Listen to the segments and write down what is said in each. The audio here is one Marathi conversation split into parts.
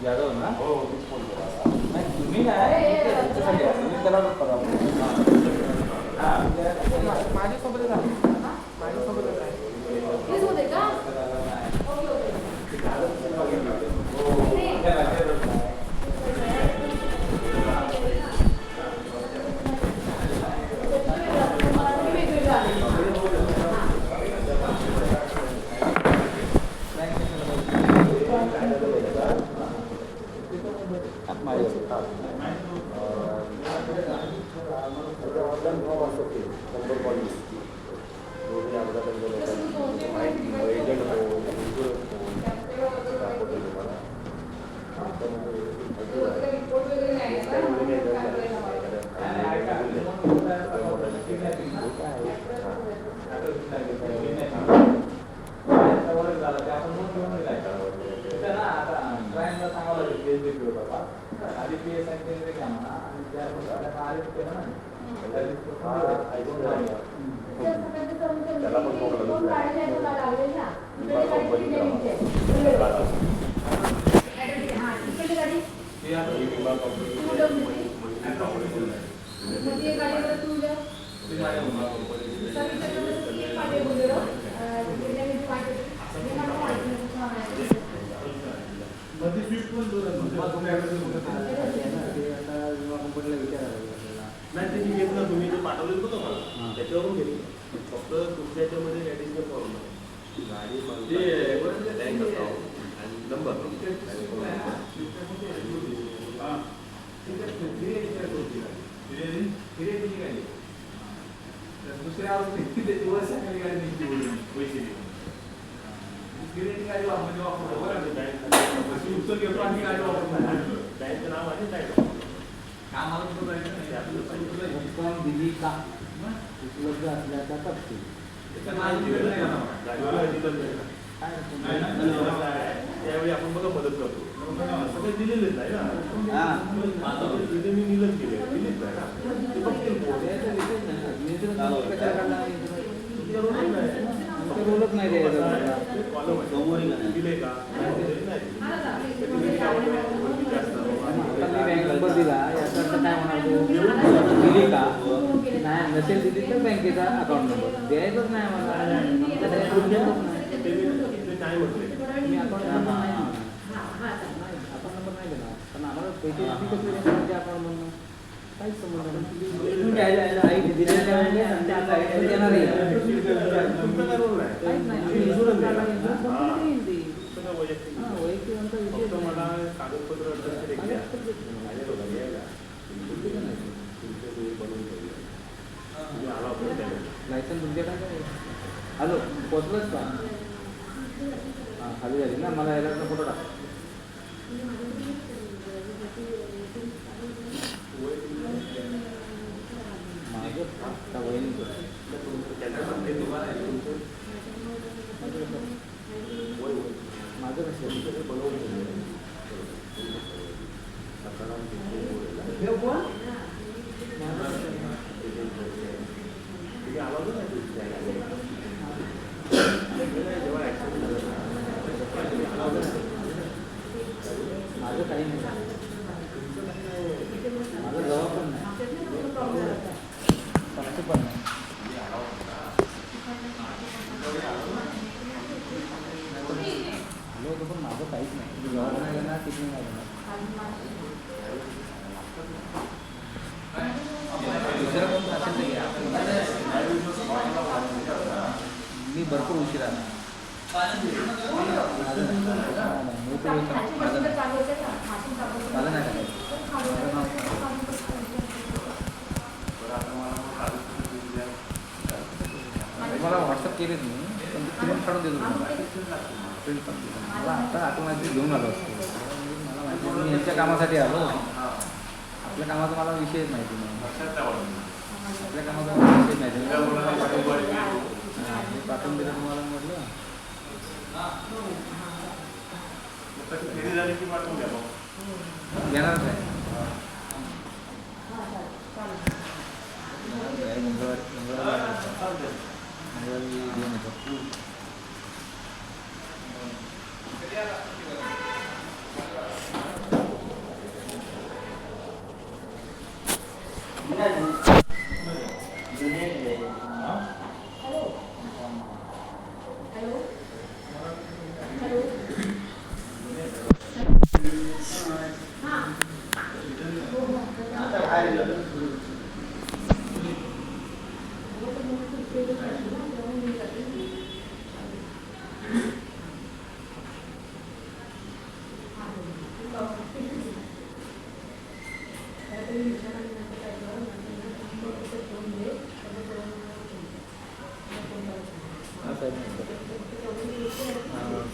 यादव ना हो नाही तुम्ही नाही तुम्ही त्याला माझ्यासोबतच आहे माझ्यासोबतच आहे नसेल दिली तर बँकेचा अकाउंट नंबर द्यायचंच नाही मला मी अकाउंट नंबर नाही देणार पण आम्हाला पैसे कसं अकाउंट नंबर काहीच संबंध लायसन तुमच्याकडे हॅलो पोचलंच का हां खाली झाली ना मला याला फोटो टाक माझं वहिनी माझं कसं माझं काही नाही माझं जवळ पण नाही साक्षी पण नाही आलो होतो पण माझं काहीच नाही जवळ नाही घेणार तिथे नाही घेणार दुसरं कोण असेल मी भरपूर उशीर आला मला नाही मला व्हॉट्सअप केले तुम्ही पण ते प्रिंट काढून देतो प्रिंट पण मला आता आठवण घेऊन आलो असतो मला माहिती मी यांच्या कामासाठी आलो आपल्या कामाचा मला विषयच माहिती नाही आपल्या कामाचा विषय माहिती नाही पाठवून दिलं तुम्हाला म्हटलं येणारच आहे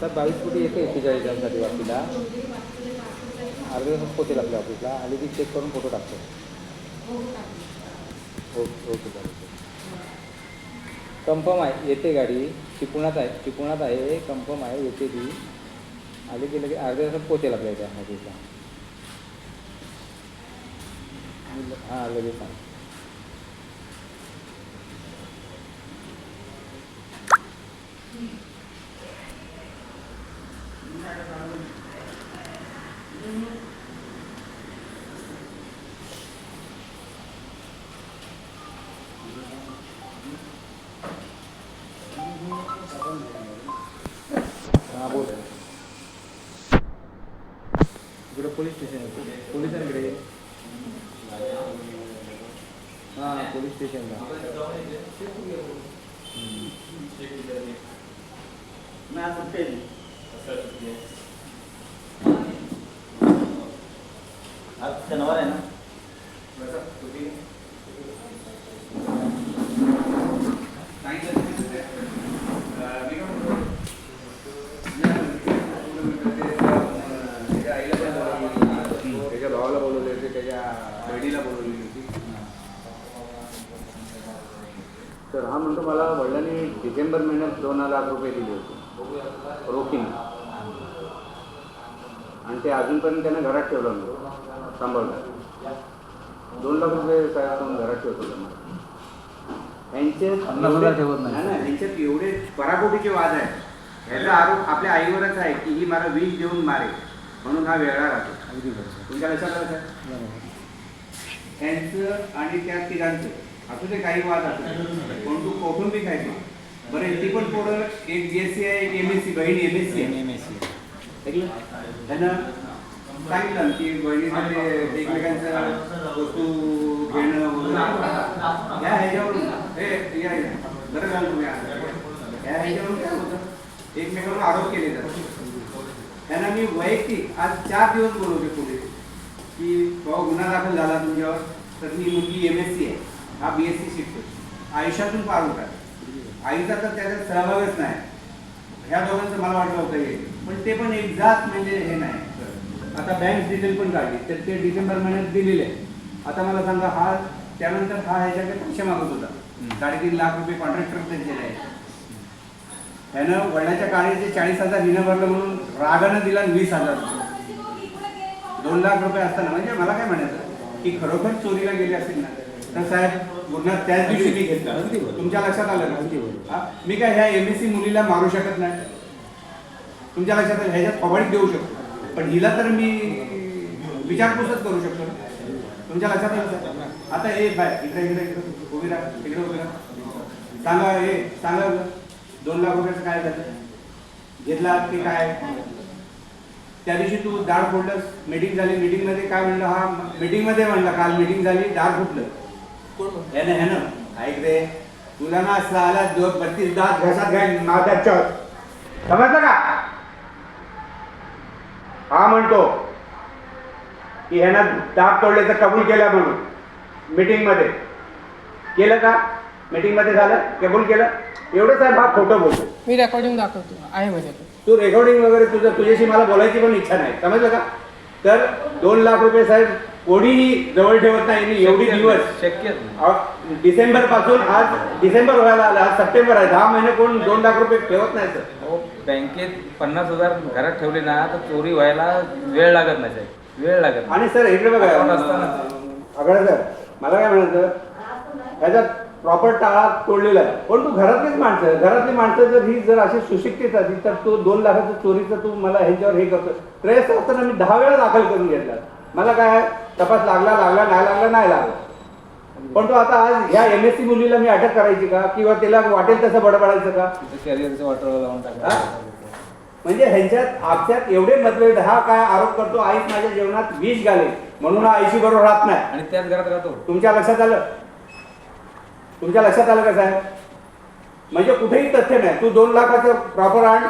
सर 22 कोटी येते 41,000साठी वापीला अर्धे तास पोचेल आपल्या ऑफिसला आली की चेक करून फोटो टाकतो. ओके चालेल. कन्फर्म आहे येते गाडी चिपळुणात आहे कन्फर्म आहे येते ती आली की लगेच अर्ध्या तासात पोचेल आपल्या इथे ऑफिसला. हां लगेच सांग. हां बोल. इकडे पोलीस स्टेशन आहे पोलिसांकडे. हां पोलीस स्टेशनला. आज शनिवार आहे ना. त्याच्या भावाला बोलवले होते त्याच्या बहिणीला बोलवली होती. तर हा म्हणतो मला वडिलांनी डिसेंबर महिन्यात 2 लाख रुपये दिले होते रोखीने आणि ते अजूनपर्यंत त्यानं घरात ठेवलं नव्हतं सांभाळलं. 2 लाख रुपये साहेब घरात ठेवतो त्यांना. यांच्यात ठेवत नाही. यांच्यात एवढे पराकोटीचे वाद आहेत. ह्याचा आरोप आपल्या आईवरच आहे की ही मला विष देऊन मारे म्हणून हा वेगळा राहतो. तुमच्या लक्षात आलं का? यांचं आणि त्या तिघांचं असू दे काही वाद असू पण तू कौटुंबिक आहे का बरं. ती पण पोरं एक BSc आहे एक MSc बहीण MSc आहे. त्यांना सांगितलं की बहिणीसाठी एकमेकांचं वस्तू घेणं वगैरे या ह्याच्यावरून बरं झालं तुम्ही या ह्याच्यावरून काय होतं एकमेकांवर आरोप केले जातात. त्यांना मी वैयक्तिक आज 4 दिवस बोलवते पोलीस की बाबा गुन्हा दाखल झाला तुमच्यावर तर मी मुलगी MSc आहे हा BSc शिकतो आयुष्यातून पार होता. आईचा तर त्याच्यात सहभागच नाही. ह्या दोघांचं मला वाटलं होतं हे पण ते पण एक जात म्हणजे हे नाही. आता बँक डिटेल पण काढली तर ते डिसेंबर महिन्यात दिलेले आहे. आता मला सांगा हा त्यानंतर हा ह्याच्याकडे पैसे मागत होता 3.5 लाख रुपये कॉन्ट्रॅक्टर त्यांचे आहे. त्यानं वडिलांच्या काळाचे 40,000 हिनं भरलं म्हणून रागानं दिला 20,000 2 लाख रुपये असताना. म्हणजे मला काय म्हणायचं की खरोखर चोरीला गेले असेल ना तर साहेब गुन्हा त्याच दिवशी मी घेतला. तुमच्या लक्षात आलं ना. मी काय ह्या MSc मुलीला मारू शकत नाही. तुमच्या लक्षात आलं ह्याच्यात फवाडीत देऊ शकतो पण हिला तर मी विचारपूसच करू शकतो. तुमच्या लक्षात आलं. आता हे बाय इकडे इकडे इकडे उभी राहा इकडे उभी राहा. सांगा हे सांगा 2 लाख रुपयाचं काय झालं घेतला की काय. त्या दिवशी तू दाढ फोडलंस मीटिंग झाली मीटिंगमध्ये काय म्हणलं हा मीटिंगमध्ये म्हणलं काल मीटिंग झाली दाढ फुटलं ह्यानं ऐक रे तुला ना असं आला 32 दात घशात घाल माझ्या समजलं का. हा म्हणतो की ह्यानं दात तोडल्याचं कबूल केलं म्हणून मीटिंगमध्ये केलं का. मीटिंगमध्ये झालं कबूल केलं एवढंच आहे. भाग खोटं बोलतो. मी रेकॉर्डिंग दाखवतो आहे म्हणजे तू रेकॉर्डिंग वगैरे तुझ्याशी मला बोलायची पण इच्छा नाही समजलं का. तर 2 लाख रुपये साहेब कोणीही जवळ ठेवत नाही. एवढी दिवस शक्य डिसेंबर पासून आज डिसेंबर व्हायला आला आज सप्टेंबर आहे 10 महिने कोण 2 लाख रुपये ठेवत नाही सर. बँकेत 50,000 घरात ठेवले ना तर चोरी व्हायला वेळ लागत नाही साहेब वेळ लागत. आणि सर इकडे बघा अगळ सर मला काय म्हणायचं ह्याच्यात प्रॉपर टाळा तोडलेला आहे. पण तू घरातली माणसं जर ही जर अशी सुशिक्षित असतील तर तू 2 लाखाचं चोरीचं तू मला ह्यांच्यावर हे करतो. त्रयस्थ असताना मी 10 वेळा दाखल करून घेतला. मला काय तपास लागला नाही लागला. पण तो आता आज ह्या MSc मुलीला मी अटक करायची का किंवा तिला वाटेल तसं बडबडायचं का? कॅरियरचं वाटोळं लावून टाकलं. म्हणजे ह्यांच्यात आपल्यात एवढे मतभेद. हा काय आरोप करतो आईच माझ्या जेवणात विष घाले म्हणून हा आईशी बरोबर राहत नाही. आणि त्याच घरात राहतो. तुमच्या लक्षात आलं कसं आहे? म्हणजे कुठेही तथ्य नाही. तू 2 लाखाचं प्रॉपर आण,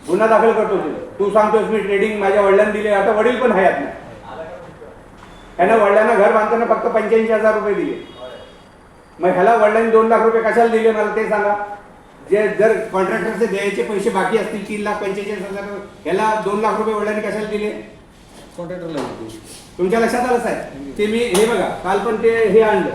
गुन्हा दाखल करतो तिथे. तू सांगतोस मी ट्रेडिंग माझ्या वडिलांनी दिले. आता वडील पण हयात नाही. ह्यानं वडिलांना घर बांधताना फक्त 85,000 रुपये दिले. मग ह्याला वडिलांनी 2 लाख रुपये कशाला दिले मला ते सांगा. जे जर कॉन्ट्रॅक्टरचे द्यायचे पैसे बाकी असतील 3,45,000, ह्याला 2 लाख रुपये वडिलांनी कशाला दिले? कॉन्ट्रॅक्टरला तुमच्या लक्षात आलं साहेब? ते मी हे बघा काल पण ते हे आणलं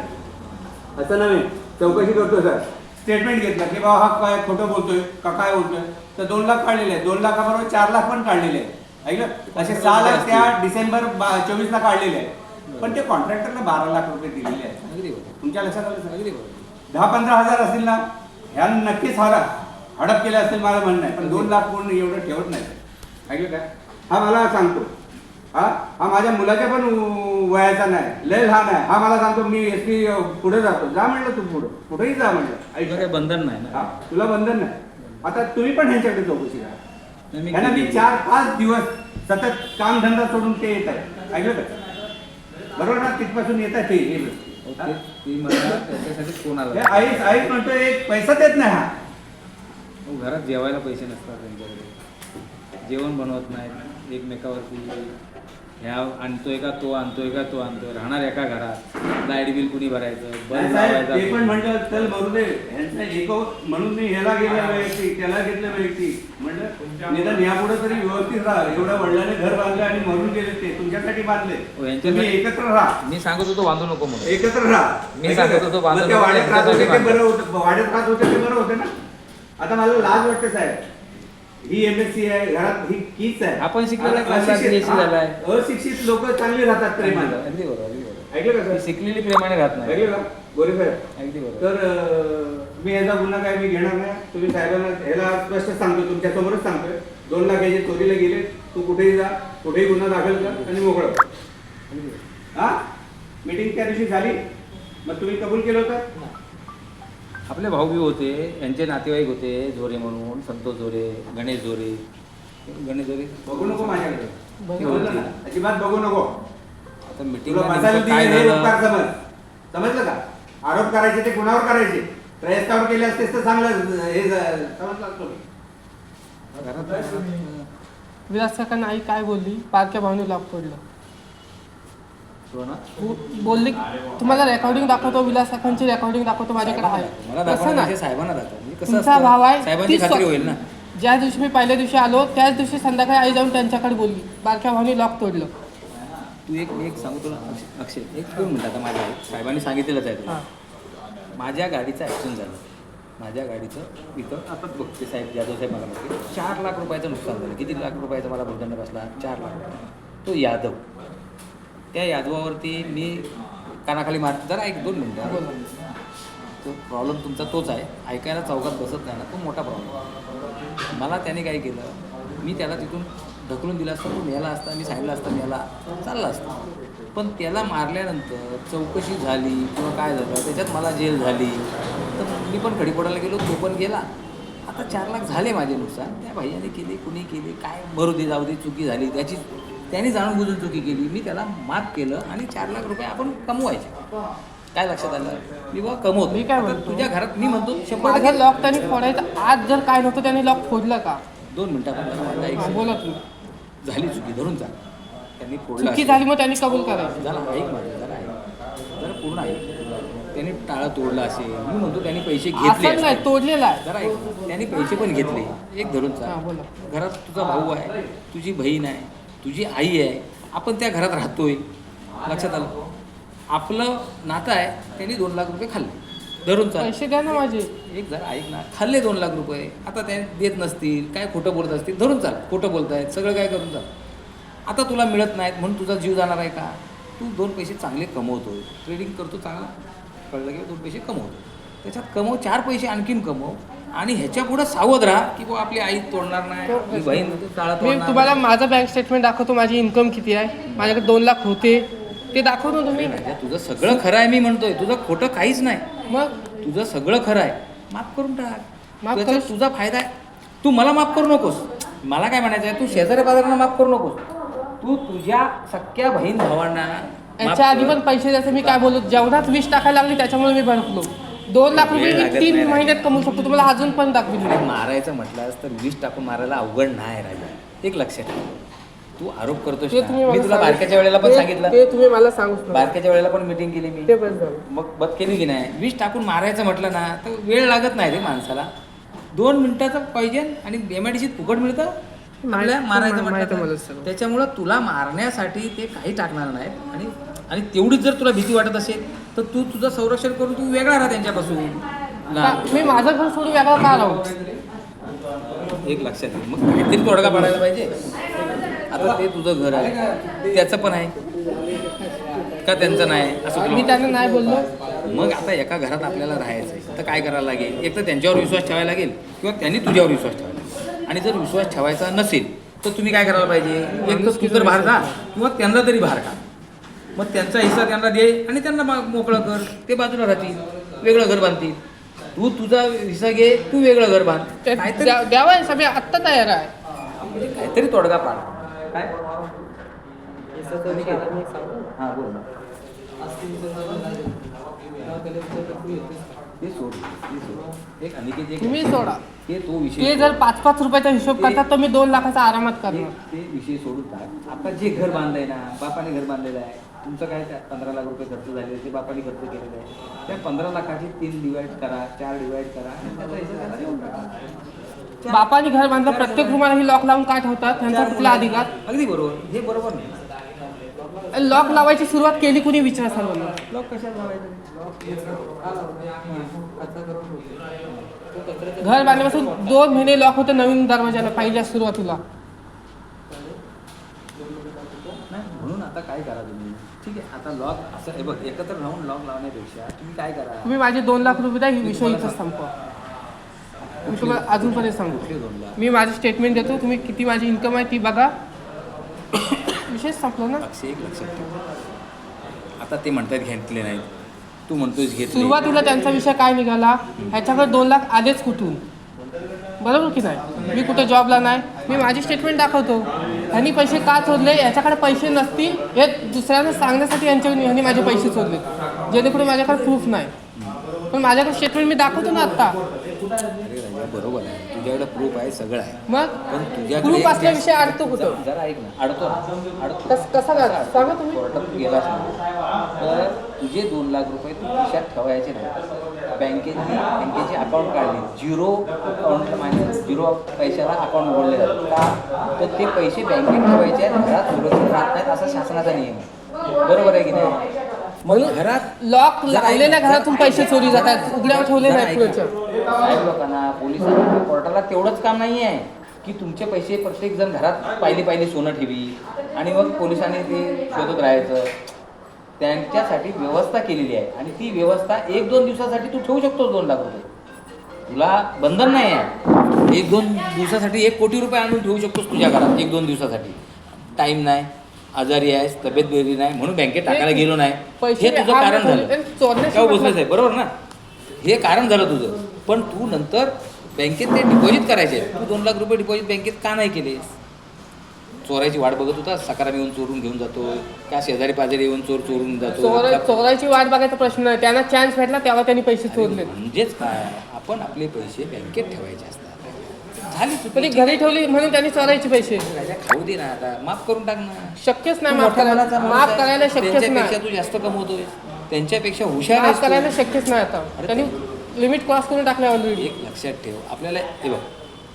असं नव्हे. चौकशी करतो सर, स्टेटमेंट घेतलं की बाबा हा काय खोटं बोलतोय का काय बोलतोय. तर 2 लाख काढलेले आहे. 2 लाखाबरोबर 4 लाख पण काढलेले आहे. ऐकलं? असे 6 लाख त्या डिसेंबर 24ला काढलेले आहे. पण ते कॉन्ट्रॅक्टरला 12 लाख रुपये दिलेले आहेत. तुमच्या लक्षात आलं सर? 10-15 हजार असतील ना, ह्या नक्कीच हडप केले असतील मला म्हणणं आहे. पण 2 लाख कोण एवढं ठेवत नाही. ऐकलं काय? हा मला सांगतो हा माझ्या मुलाच्या पण वयाचा नाही, लय लहान आहे. हा मला सांगतो मी SP पुढे जातो. जा म्हणलं, तू कुठेही जा म्हणलं. काही बंधन नाही ना. तुला बंधन नाही. आता तुम्ही पण ह्यांच्याकडे चौकशी करा. ह्यांना मी 4-5 दिवस सतत काम धंदा सोडून ते येत आहे. ऐकलं का? बरोबर ना? तिथपासून येत आहे ते. त्याच्यासाठी फोन आला. आईच म्हणतो एक पैसा देत नाही हा. घरात जेवायला पैसे नसतात त्यांच्याकडे. जेवण बनवत नाहीत. एकमेकावरती ह्या आणतोय का तो आणतोय. राहणार एका घरात. लाईट बिल कुणी भरायचं, बल्ब लावायचा. ते पण म्हणलं चल मरू दे म्हणून मी ह्याला गेल्या वैयक्तिक त्याला घेतलं वैयक्तिक. म्हणलं निदान यापुढे तरी व्यवस्थित राहा. एवढ्या वडिलांनी घर बांधलं आणि मरून गेले ते तुमच्यासाठी बांधले. तुम्ही एकत्र राहा. मी सांगत होतो बांधू नको म्हणून. एकत्र राहा. मी सांगत होतो बांधू नको. वाड्यात राहत होते ते बरं होतं. वाड्यात राहत होते ते बरं होते ना. आता मला लाज वाटते साहेब. ही MSc आहे, घरात ही कीच आहे. आपण शिकलेला अशिक्षित लोक चांगली राहतात प्रेमानं. अगदी बरोबर. ऐकलं का सर? शिकलेली प्रेमाने राहत नाही. ऐकलं का गोरे साहेब? अगदी बरोबर. तर मी याचा गुन्हा काय मी घेणार नाही. तुम्ही साहेबांना ह्याला स्पष्ट सांगतो, तुमच्या समोरच सांगतोय. 2 लाख याचे चोरीला गेले. तू कुठेही जा, कुठेही गुन्हा दाखल कर आणि मोकळं. हा मीटिंग त्या दिवशी झाली, मग तुम्ही कबूल केलं होतं. आपले भाऊ होते, यांचे नातेवाईक होते. झोरे म्हणून, संतोष झोरे, गणेश झोरे. बघू नको माझ्याकडे. अजिबात बघू नको. आता मीटिंग समजलं का? आरोप करायचे ते कुणावर करायचे? त्रयस्थावर केले असतेस तर चांगलं हे समजलं. विलास काकांना आई काय बोलली? पारख्या भावने लॉक तोडलं बोलली. तुम्हाला रेकॉर्डिंग दाखवतो, विलास काकांची रेकॉर्डिंग दाखवतो, माझ्याकडे आहे. कसं ना, साहेबांना दाखव. तुमचा भाव आहे. साहेबांची खात्री होईल ना. ज्या दिवशी मी पहिल्या दिवशी आलो त्याच दिवशी संध्याकाळी आई जाऊन त्यांच्याकडे बोलली, बारक्या भावने लॉक तोडलं. तू एक सांगू तुला अक्षय, एक 2 मिनिट. आता माझ्या साहेबांनी सांगितलेलंच आहे तुला. माझ्या गाडीचं ॲक्सिडेंट झालं. माझ्या गाडीचं इथं आता बघते साहेब, जाधव साहेब मला बघते, 4 लाख रुपयाचं नुकसान झालं. किती लाख रुपयाचा मला भूर्दंड बसला? 4 लाख रुपये. तो यादव, त्या यादवावरती मी कानाखाली मारतो. जरा 1-2 मिनटं. तो प्रॉब्लेम तुमचा तोच आहे. ऐकायला चौकात बसत नाही ना, तो मोठा प्रॉब्लेम. मला त्याने काय केलं, मी त्याला तिथून ढकलून दिला असता. तो मेला असता, मी सांगितलं असतं मेला चालला असता. पण त्याला मारल्यानंतर चौकशी झाली किंवा काय झालं, त्याच्यात मला जेल झाली. तर मी पण खडीपोडाला गेलो, तो पण गेला. आता 4 लाख झाले माझे नुकसान. त्या भाईयाने केले, कुणी केले, काय भरू दे, जाऊ दे, चुकी झाली त्याने जाणून बुजून चुकी केली. मी त्याला माफ केलं आणि 4 लाख रुपये आपण कमवायचे. काय लक्षात आलं? मी बघा कमवतो. मी काय म्हणतो, तुझ्या घरात मी म्हणतो 100% लॉक त्यांनी फोडायचं. आज जर काय नव्हतं त्याने लॉक फोडलं का? 2 मिनिटात बोला तुम्ही. झाली चुकी, धरून जा. त्यांनी फोडला, चुकी झाली मग त्यांनी कबूल करायचं. जरा ऐक माझं, जरा पूर्ण ऐक. त्यांनी टाळं तोडलं असेल, मी म्हणतो त्यांनी पैसे घेतले. असं नाही, तोडलेला आहे. जरा ऐक, त्यांनी पैसे पण घेतले. एक धरून जा. बोला. घरात तुझा भाऊ आहे, तुझी बहीण आहे, तुझी आई आहे. आपण त्या घरात राहतोय. लक्षात आलं? आपलं नातं आहे. त्यांनी 2 लाख रुपये खाल्ले. धरून चाल. पैसे द्या ना माझे. एक जरा ऐक ना, खाल्ले 2 लाख रुपये. आता ते देत नसतील, काय खोटं बोलत असतील, धरून चाल. खोटं बोलतायत, सगळं काय करून चाल. आता तुला मिळत नाहीत म्हणून तुझा जीव जाणार आहे का? तू 2 पैसे चांगले कमवतोय, ट्रेडिंग करतो चांगला, कळलं की 2 पैसे कमवतो. त्याच्यात कमव, 4 पैसे आणखीन कमव आणि ह्याच्या पुढे सावध राहा की बुवा आपली आई तोडणार नाही, आपली बहीण टाळा मी तोडणार तुम्हाला माझं बँक स्टेटमेंट दाखवतो, माझी इन्कम किती आहे, माझ्याकडे 2 लाख होते ते दाखवतो तुम्ही. नाही. तुझं सगळं खरं आहे, मी म्हणतोय तुझं खोटं काहीच नाही. मग तुझं सगळं खरं आहे, माफ करून टाक. माफ त्याच्यात करू? तुझा फायदा आहे. तू मला माफ करू नकोस. मला काय म्हणायचं आहे, तू शेजाऱ्या पाजाऱ्यांना माफ करू नकोस. तू तुझ्या सख्या बहीण भावांना माफ याच्या आधी कर. पण पैसे द्यायचे, मी काय बोलू, जेवणात 20 टाकायला लागली त्याच्यामुळे मी भडकलो. 2 लाख रुपये वेळ मी लागत 3 नाही. महिन्यात कमवू शकतो, तुम्हाला अजून पण दाखविली अरे नाही. मारायचं म्हटलंस तर 20 टाकून मारायला अवघड नाही राजा. एक लक्षात ठेव, तू आरोप करतोस ते ना. तुम्ही मी मला तुला सांगू- बारक्याच्या वेळेला पण ते- सांगितलं, ते तुम्ही मला सांगूच नका. बारक्याच्या वेळेला पण मीटिंग केली मी. ते बस झालं. मग बद केली की नाही. 20 टाकून मारायचं म्हटलं ना तर वेळ लागत नाही रे माणसाला. 2 मिनिटाचं पाहिजे आणि MIDC फुकट मिळतं आपल्या मारायचं माहिती आहे मला म्हटलं सगळं. तर. त्याच्यामुळं तुला मारण्यासाठी ते काही टाकणार नाहीत. आणि तेवढीच जर तुला भीती वाटत असेल तर तू तुझं संरक्षण करून तू वेगळा राहा त्यांच्यापासून. मी माझं घर सोडून वेगळं का राहू? एक लक्षात घे, मग काहीतरी तोडगा पाडायला पाहिजे. आता ते तुझं घर आहे, त्याचं पण आहे का त्यांचं नाही असं मी तुला. त्यांना नाही बोललो. मग आता एका घरात आपल्याला राहायचं आहे तर काय करायला लागेल, एक तर त्यांच्यावर विश्वास ठेवायला लागेल किंवा त्यांनी तुझ्यावर विश्वास ठेवायला लागेल. आणि जर विश्वास ठेवायचा नसेल तर तुम्ही काय करायला पाहिजे, एक तर तू तर बाहेर जा किंवा त्यांना तरी बाहेर का. मग त्यांचा हिस्सा त्यांना दे आणि त्यांना मोकळं कर, ते बाजूला राहतील, वेगळं घर बांधतील. तू तुझा हिस्सा घे, तू वेगळं घर बांध. ते काहीतरी द्यावा सगळे आत्ता तयार आहे. म्हणजे काहीतरी तोडगा पाड. काय हां बोल ना. ते सोड. एक अनिकेत एक तुम्ही सोडा. ते तो विषय ते जर 5-5 रुपयाचा हिशोब करतात तर मी 2 लाखाचा आरामात करणार. ते विषय सोडून टाक. आता जे घर बांधलंय ना, बापाने घर बांधलेलं आहे. तुमचं काय 15 लाख रुपये खर्च झाले, ते बापाने खर्च केलेलं आहे. त्या 15 लाखाची 3 डिवाइड करा, 4 डिवाइड करा आणि त्याचा हिशोब त्याला देऊन टाका. बापाने घर बांधलं, प्रत्येक रूमाला ही लॉक लावून काय ठेवतात, त्यांचा कुठला अधिकार? अगदी बरोबर, हे बरोबर नाही. लॉक लावायची सुरुवात केली कुणी विचार सर्वांना. लोक कशाला लावायचं. घर बांधल्यापासून 2 महिने लॉक होतं नवीन दरवाजाला पहिल्या सुरुवातीला. नाही म्हणून आता काय करा तुम्ही, ठीक आहे. आता लॉक असं हे बघ, एकत्र राहून लॉक लावण्यापेक्षा तुम्ही काय करा, तुम्ही माझे 2 लाख रुपये द्या, ही विषय इथंच संपवा. मी तुम्हाला अजूनपर्यंत सांगतो, कुठले 2 लाख? मी माझी स्टेटमेंट देतो, तुम्ही किती माझी इन्कम आहे ती बघा. विषय संपलो ना. अक्षय एक लक्षात ठेव, आता ते म्हणतात घेतले नाहीत, तू म्हणतोस घेतले. सुरुवातीला त्यांचा विषय काय निघाला, ह्याच्याकडे 2 लाख आलेच कुठून, बरोबर की नाही. मी कुठे जॉबला नाही, मी माझी स्टेटमेंट दाखवतो. ह्यांनी पैसे का चोरले, याच्याकडे पैसे नसतील हे दुसऱ्यांना सांगण्यासाठी ह्यांनी माझे पैसे चोरले, जेणेकरून माझ्याकडे प्रूफ नाही. पण माझ्याकडे स्टेटमेंट मी दाखवतो ना आत्ता. अरे राजा बरोबर आहे, तुझ्याकडे प्रूफ आहे, सगळं आहे. मग पण तुझ्याकडे प्रूफ असल्याविषयी अडतो कुठं. जरा ऐक ना, अडतो कसा का सांगा तुम्ही. कोर्टात गेलास ना तर तुझे 2 लाख रुपये तू खिशात ठेवायचे नाही. बँकेची अकाउंट काढली, 0 अकाउंट मायनस 0 पैशाला अकाउंट उघडले जातात का, तर ते पैसे बँकेत ठेवायचे आहेत, घरात सुरक्षित राहत नाहीत असा शासनाचा नियम आहे. बरोबर आहे की नाही. मग घरात लॉक लावलेल्या घरातून पैसे चोरी जातात, उघड्यावर ठेवले नाही पुढच्या. साहेब लोकांना, पोलिसांना, कोर्टाला तेवढंच काम नाही आहे की तुमचे पैसे प्रत्येक जण घरात पाहिली सोनं ठेवी आणि मग पोलिसांनी ते शोधत राहायचं. त्यांच्यासाठी व्यवस्था केलेली आहे आणि ती व्यवस्था 1-2 दिवसासाठी तू ठेवू शकतो 2 लाख रुपये. तुला बंधन नाही आहे. 1-2 दिवसासाठी 1 कोटी रुपये आणून ठेवू शकतोस तुझ्या घरात 1-2 दिवसासाठी. टाईम नाही, आजारी आहेस, तब्येत बरी नाही म्हणून बँकेत टाकायला गेलो नाही, हे तुझं कारण झालं. काय बोलतोस आहे बरोबर ना, हे कारण झालं तुझं. पण तू नंतर बँकेत ते डिपॉझिट करायचे, तू 2 लाख रुपये डिपॉझिट बँकेत का नाही केले. चोरायची वाट बघत होता, सकाराम येऊन चोरून घेऊन जातो का, शेजारी पाजारी येऊन चोरून जातो. चोरायची वाट बघायचा प्रश्न नाही, त्यांना चान्स भेटला तेव्हा त्यांनी पैसे चोरले. म्हणजेच काय, आपण आपले पैसे बँकेत ठेवायचे असतात. झाली पण घरी ठेवली म्हणून त्यांनी चोरायचे पैसे. खाऊ दे ना, आता माफ करून टाक ना. शक्यच नाही तू माफ मोठ्या करायला, मनाचा माणूस माफ आहे. करायला शक्यच त्यांच्यापेक्षा नाही. तू जास्त कमवतोय, त्यांच्यापेक्षा हुशार माफ आहेस तू. करायला शक्यच नाही. आता त्यांनी लिमिट क्रॉस करून टाकले ऑलरेडी. एक लक्षात ठेव, आपल्याला हे बघ,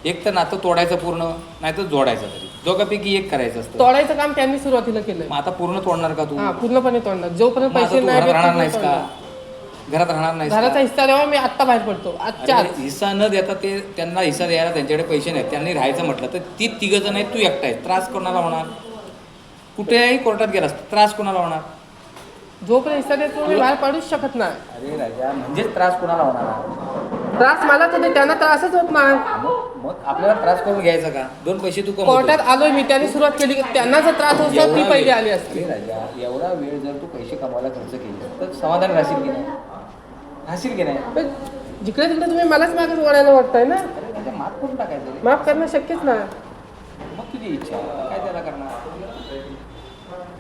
एक तर नातं तोडायचं पूर्ण, नाही तर जोडायचं तरी, दोघांपैकी एक करायचं असतं. तोडायचं काम त्यांनी सुरुवातीला केलंय. मग आता पूर्ण तोडणार का तू. हा, पूर्णपणे तोडणार. जोपर्यंत मग आता पैसे तू नाही घरात राहणार नाहीस भेटत, का, घरात राहणार नाहीस घराचा का? हिस्सा द्यावा, मी आत्ता बाहेर पडतो आजच्या आज. अरे, हिस्सा न देता ते त्यांना हिस्सा द्यायला त्यांच्याकडे पैसे नाहीत, त्यांनी राहायचं म्हटलं तर ती 3 जण आहेत, तू एकटा आहे, त्रास कोणाला होणार. कुठेही कोर्टात गेलास त्रास कोणाला होणार. जोपर्यंत हिस्सा देत नाही, मी बाहेर पडूच शकत नाही. अरे राजा, म्हणजेच त्रास कोणाला होणार? त्रास मला तर नाही, त्यांना त्रासच होत नाही. मग आपल्याला त्रास करून घ्यायचा का? 2 पैसे तू कोर्टात आलोय मी, त्यांनी सुरुवात केली की त्यांना जर त्रास होत तर ती पहिली आली असती. अरे राजा, एवढा वेळ जर तू पैसे कमवायला खर्च केले तर समाधान राहशील की नाही? राहशील की नाही? पण जिकडे तिकडे तुम्ही मलाच मागत वळायला वाटताय ना. अरे राजा, माफ करून टाकायचं रे. माफ करणं शक्यच नाही. मग तुझी इच्छा काय त्याला करणार?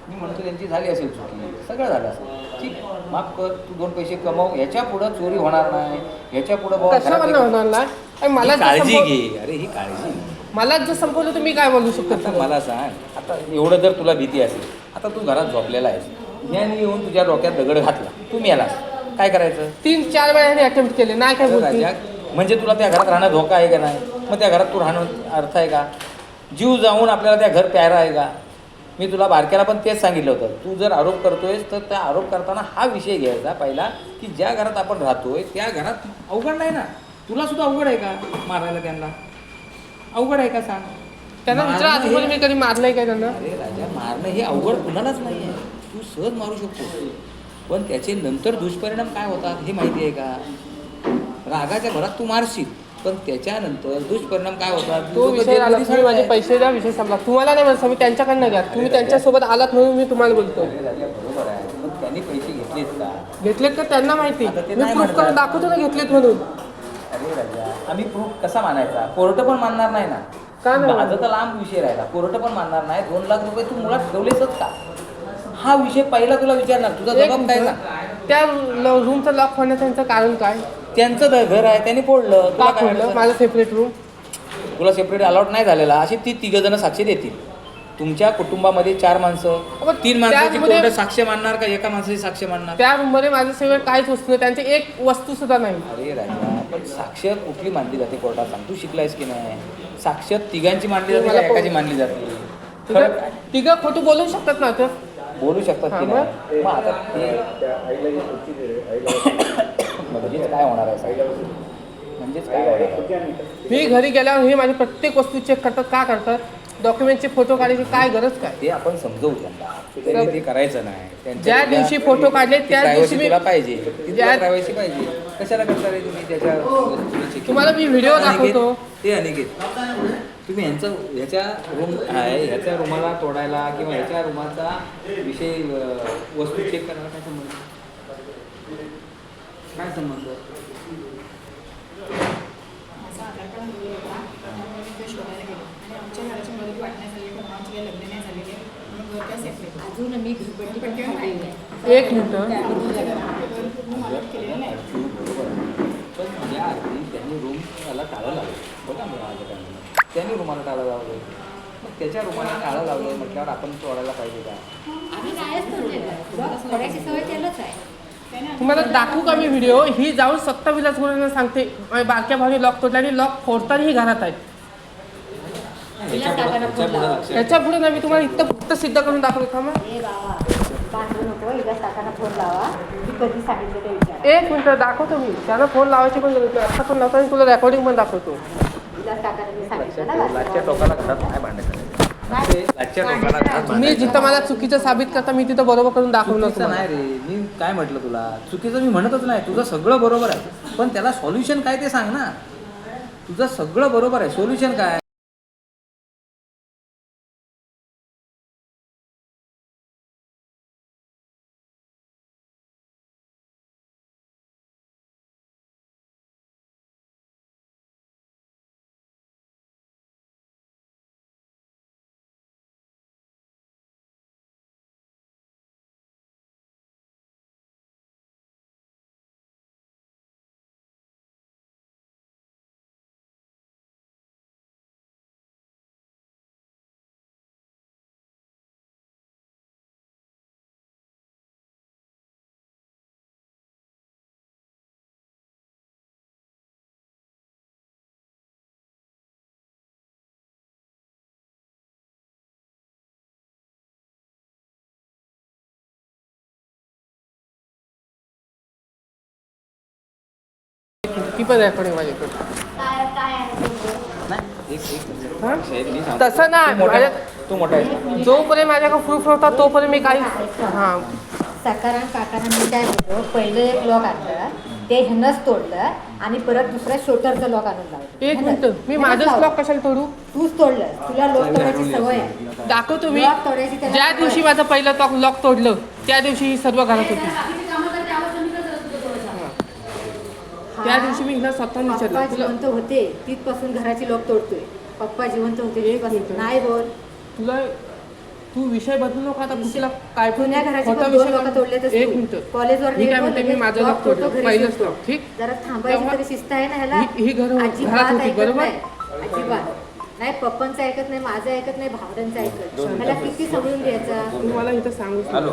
मी म्हणतो त्यांची झाली असेल चुकी, सगळं झालं असेल, ठीक आहे, माफ कर, तू 2 पैसे कमव, ह्याच्या पुढं चोरी होणार नाही, ह्याच्या पुढं कशावर होणार नाही. आणि मला जर काळजी संपव- घे. अरे ही काळजी. मलाच जर संपवलं तर मी काय बोलू शकतो? आता मला सांग, आता एवढं जर तुला भीती असेल, आता तू घरात झोपलेला आहेस, याने येऊन तुझ्या डोक्यात दगड घातला, तू मेलास, काय करायचं? 3-4 वेळाने अटेम्प्ट केले, नाही काय बोलते. राजा, म्हणजे तुला त्या घरात राहणं धोका आहे का नाही? मग त्या घरात तू राहणं अर्थ आहे का? जीव जाऊन आपल्याला त्या घर प्यारा आहे का? मी तुला बारक्याला पण तेच सांगितलं होतं, तू जर आरोप करतोयस तर त्या आरोप करताना हा विषय घ्यायचा पहिला, की ज्या घरात आपण राहतोय त्या घरात अवघड नाही ना? तुला सुद्धा अवघड आहे का मारायला त्यांना? अवघड आहे का सांग? त्यांना विचार मारणं आजपर्यंत मी कधी मारलंय काय त्यांना? अरे राजा, मारणं हे अवघड कुणालाच नाही आहे, तू सहज मारू शकतो, पण त्याचे नंतर दुष्परिणाम काय होतात हे माहिती आहे का? रागाच्या भरात तू मारशील, पण त्याच्यानंतर दुष्परिणाम काय होतात? तो लोकं विषय आला, जेलमध्ये तुम्ही माझे सडतात. पैसे द्या, विषय संपला. तुम्हाला नाही म्हणत, मी त्यांच्याकडनं घ्या. तुम्ही त्यांच्यासोबत आलात म्हणून मी तुम्हाला बोलतो. अरे राजा, बरोबर आहे, पण त्यांनी पैसे घेतलेत का? घेतलेत का त्यांना माहिती. आता ते मी नाही प्रूफ म्हणतात. करून दाखवतो ना घेतलेत म्हणून. अरे राजा, आम्ही प्रूफ कसा मानायचा? कोर्ट पण मानणार नाही ना. का नाही? माझा तर लांब विषय राहिला, कोर्ट पण मानणार नाही. 2 लाख रुपये तू मुळात ठेवलेसच का? हा विषय पहिला तुला विचारणार, तुझा एक जबाब काय ना? त्या रूमचं लॉक होण्याचं त्यांचं कारण काय? त्यांचं घर आहे, त्यांनी फोडलं. का तुला काय खोललं अडचण? माझं सेपरेट रूम? तुला सेपरेट अलॉट नाही झालेला, अशी ती 3 जण साक्षी देतील. तुमच्या कुटुंबामध्ये 4 माणसं, अबा, 3 माणसाची त्यामध्ये- कोर्ट साक्ष मानणार का एका माणसाची साक्ष मानणार? त्या रूममध्ये माझं सेपरेट काहीच वस्तू नाही, त्यांची एक वस्तू सुद्धा नाही. अरे राजा, पण साक्ष कुठली मानली जाते कोर्टात सांग? तू शिकलायस की नाही? साक्ष तिघांची मानली जाते का एकाची मानली जाते? फरक काय? तिघं खोटं बोलू शकतात ना तर. बोलू शकतात की हा, नाही? मग आता ते म्हणजेच काय होणार आहे सांग? म्हणजेच काय होणार आहे? मी घरी गेल्यावर हे माझी प्रत्येक वस्तू चेक करतात. का करतात? डॉक्युमेंटचे फोटो काढायची काय गरज काय? ते आपण समजवू त्यांना, त्यांनी ते करायचं नाही. त्यांच्या ज्या दिवशी फोटो काढले त्याच privacy दिवशी मी तुला पाहिजे, ती तुला ज्या- privacy पाहिजे. कशाला करता रे तुम्ही त्याच्या वस्तूची? तुम्हाला मी व्हिडिओ अनिकेत, दाखवतो. ते अनिकेत, तुम्ही ह्याच्या रूम आहे, ह्याच्या रूमाला तोडायला किंवा ह्याच्या रूमाचा विषय वस्तू चेक करायला काय संबंध? काय संबंध? माझा आधार कार्ड दिलेला होता, त्यामुळे मी ते शोधायला गेलो आणि आमच्या घराची मदत वाटण्यासाठी पण आमचे काही लग्न नाही झालेले म्हणून घर काय सेपरेट अजून मी घरपट्टी पण किंवा नाही आहे. एक मिनिटं. पूर्ण मदत केलेलं नाही. पण या आधी त्यांनी रूमला टाळं लावलं बघा, मी माझ्या काय त्यांनी रूमाला टाळं लावलं, मग त्याच्या रूमाला टाळं लावलं म्हटल्यावर आपण तोडायला पाहिजे का? आम्ही नाहीच तोडलेलं, फोडायची सवय त्यालाच आहे. तुम्हाला दाखवू का मी व्हिडिओ? ही जाऊन 7 विलास गुरुंना सांगते माझ्या बारक्या भावाने लॉक तोडला आणि लॉक फोडताना ही घरात आहे. त्याच्या पुढे नाही, मी तुम्हाला इथं फक्त सिद्ध करून दाखवतो. थांबा ए बाबा, बांधू नको, इलाज काकांना फोन लावा. मी कधी सांगितलं ते विचार. एक मिनिट दाखवतो मी. त्यांना फोन लावायची पण गरज नाही. आता पण लावतो आणि तुला रेकॉर्डिंग पण दाखवतो. इलाज काकांना मी सांगितलं ना लाचच्या बाजूला. टोकाला घरात नाही भांडायचं. लाचच्या टोकाला घरात मी भांडायचं जिथं मला चुकीचं साबित करता मी तिथं बरोबर करून दाखवणार चुकीचं नाही तुम्हाला. रे, मी काय म्हटलं तुला? चुकीचं मी म्हणतच नाही, तुझं सगळं बरोबर आहे, पण त्याला सॉल्युशन काय ते सांग ना. तुझं सगळं बरोबर आहे, सोल्युशन काय? ती पण रेकॉर्डिंग माझ्याकडे. काय आहे तुमचं? नाही, एक हा? मी सांगतो. तसं नाही. तू मोठा आहे. जोपर्यंत माझ्याकडे प्रूफ नव्हता तोपर्यंत मी काही हां सकाराम काकांना मी काय बोलतो, पहिलं एक लॉक आणलं ते ह्यानंच तोडलं आणि परत दुसऱ्या शोटरचं लॉक आणून लावलं. एक मिनिट, मी ह्यानंच माझंच लावलं. लॉक कशाला तोडू? तूच तोडलं, तुला लॉक तोडायची सवय आहे. दाखवतो मी. लॉक तोडायची त्याला ज्या सवय दिवशी आहे. माझं पहिलं लॉक तोडलं त्या दिवशी ही सर्व घरात होती. त्या दिवशी मी हिला स्वतः पप्पा विचारलं तुला जिवंत होते तिथपासून घराची लॉक तोडतोय. पप्पा जिवंत होते तिथपासून. नाही बोल, तुला तू विषय बदलू नको आता. कुठला काय पण जुन्या घराचे खोटा पण दोन विषय लोक तोडले तर एक मिनिट. कॉलेजवर मी काय म्हणते, मी माझं लॉक तोडलं पहिलंच लॉक. ठीक, जरा थांबायची तेव्हा तरी शिस्त आहे ना ह्याला. ही घरात अजिबात होती, ऐकत बरोबर? नाही. अजिबात नाही. पप्पांचं ऐकत नाही, माझं ऐकत नाही, भावड्यांचं ऐकत. ह्याला किती समजून घ्यायचा. तू मला इथं सांगू हॅलो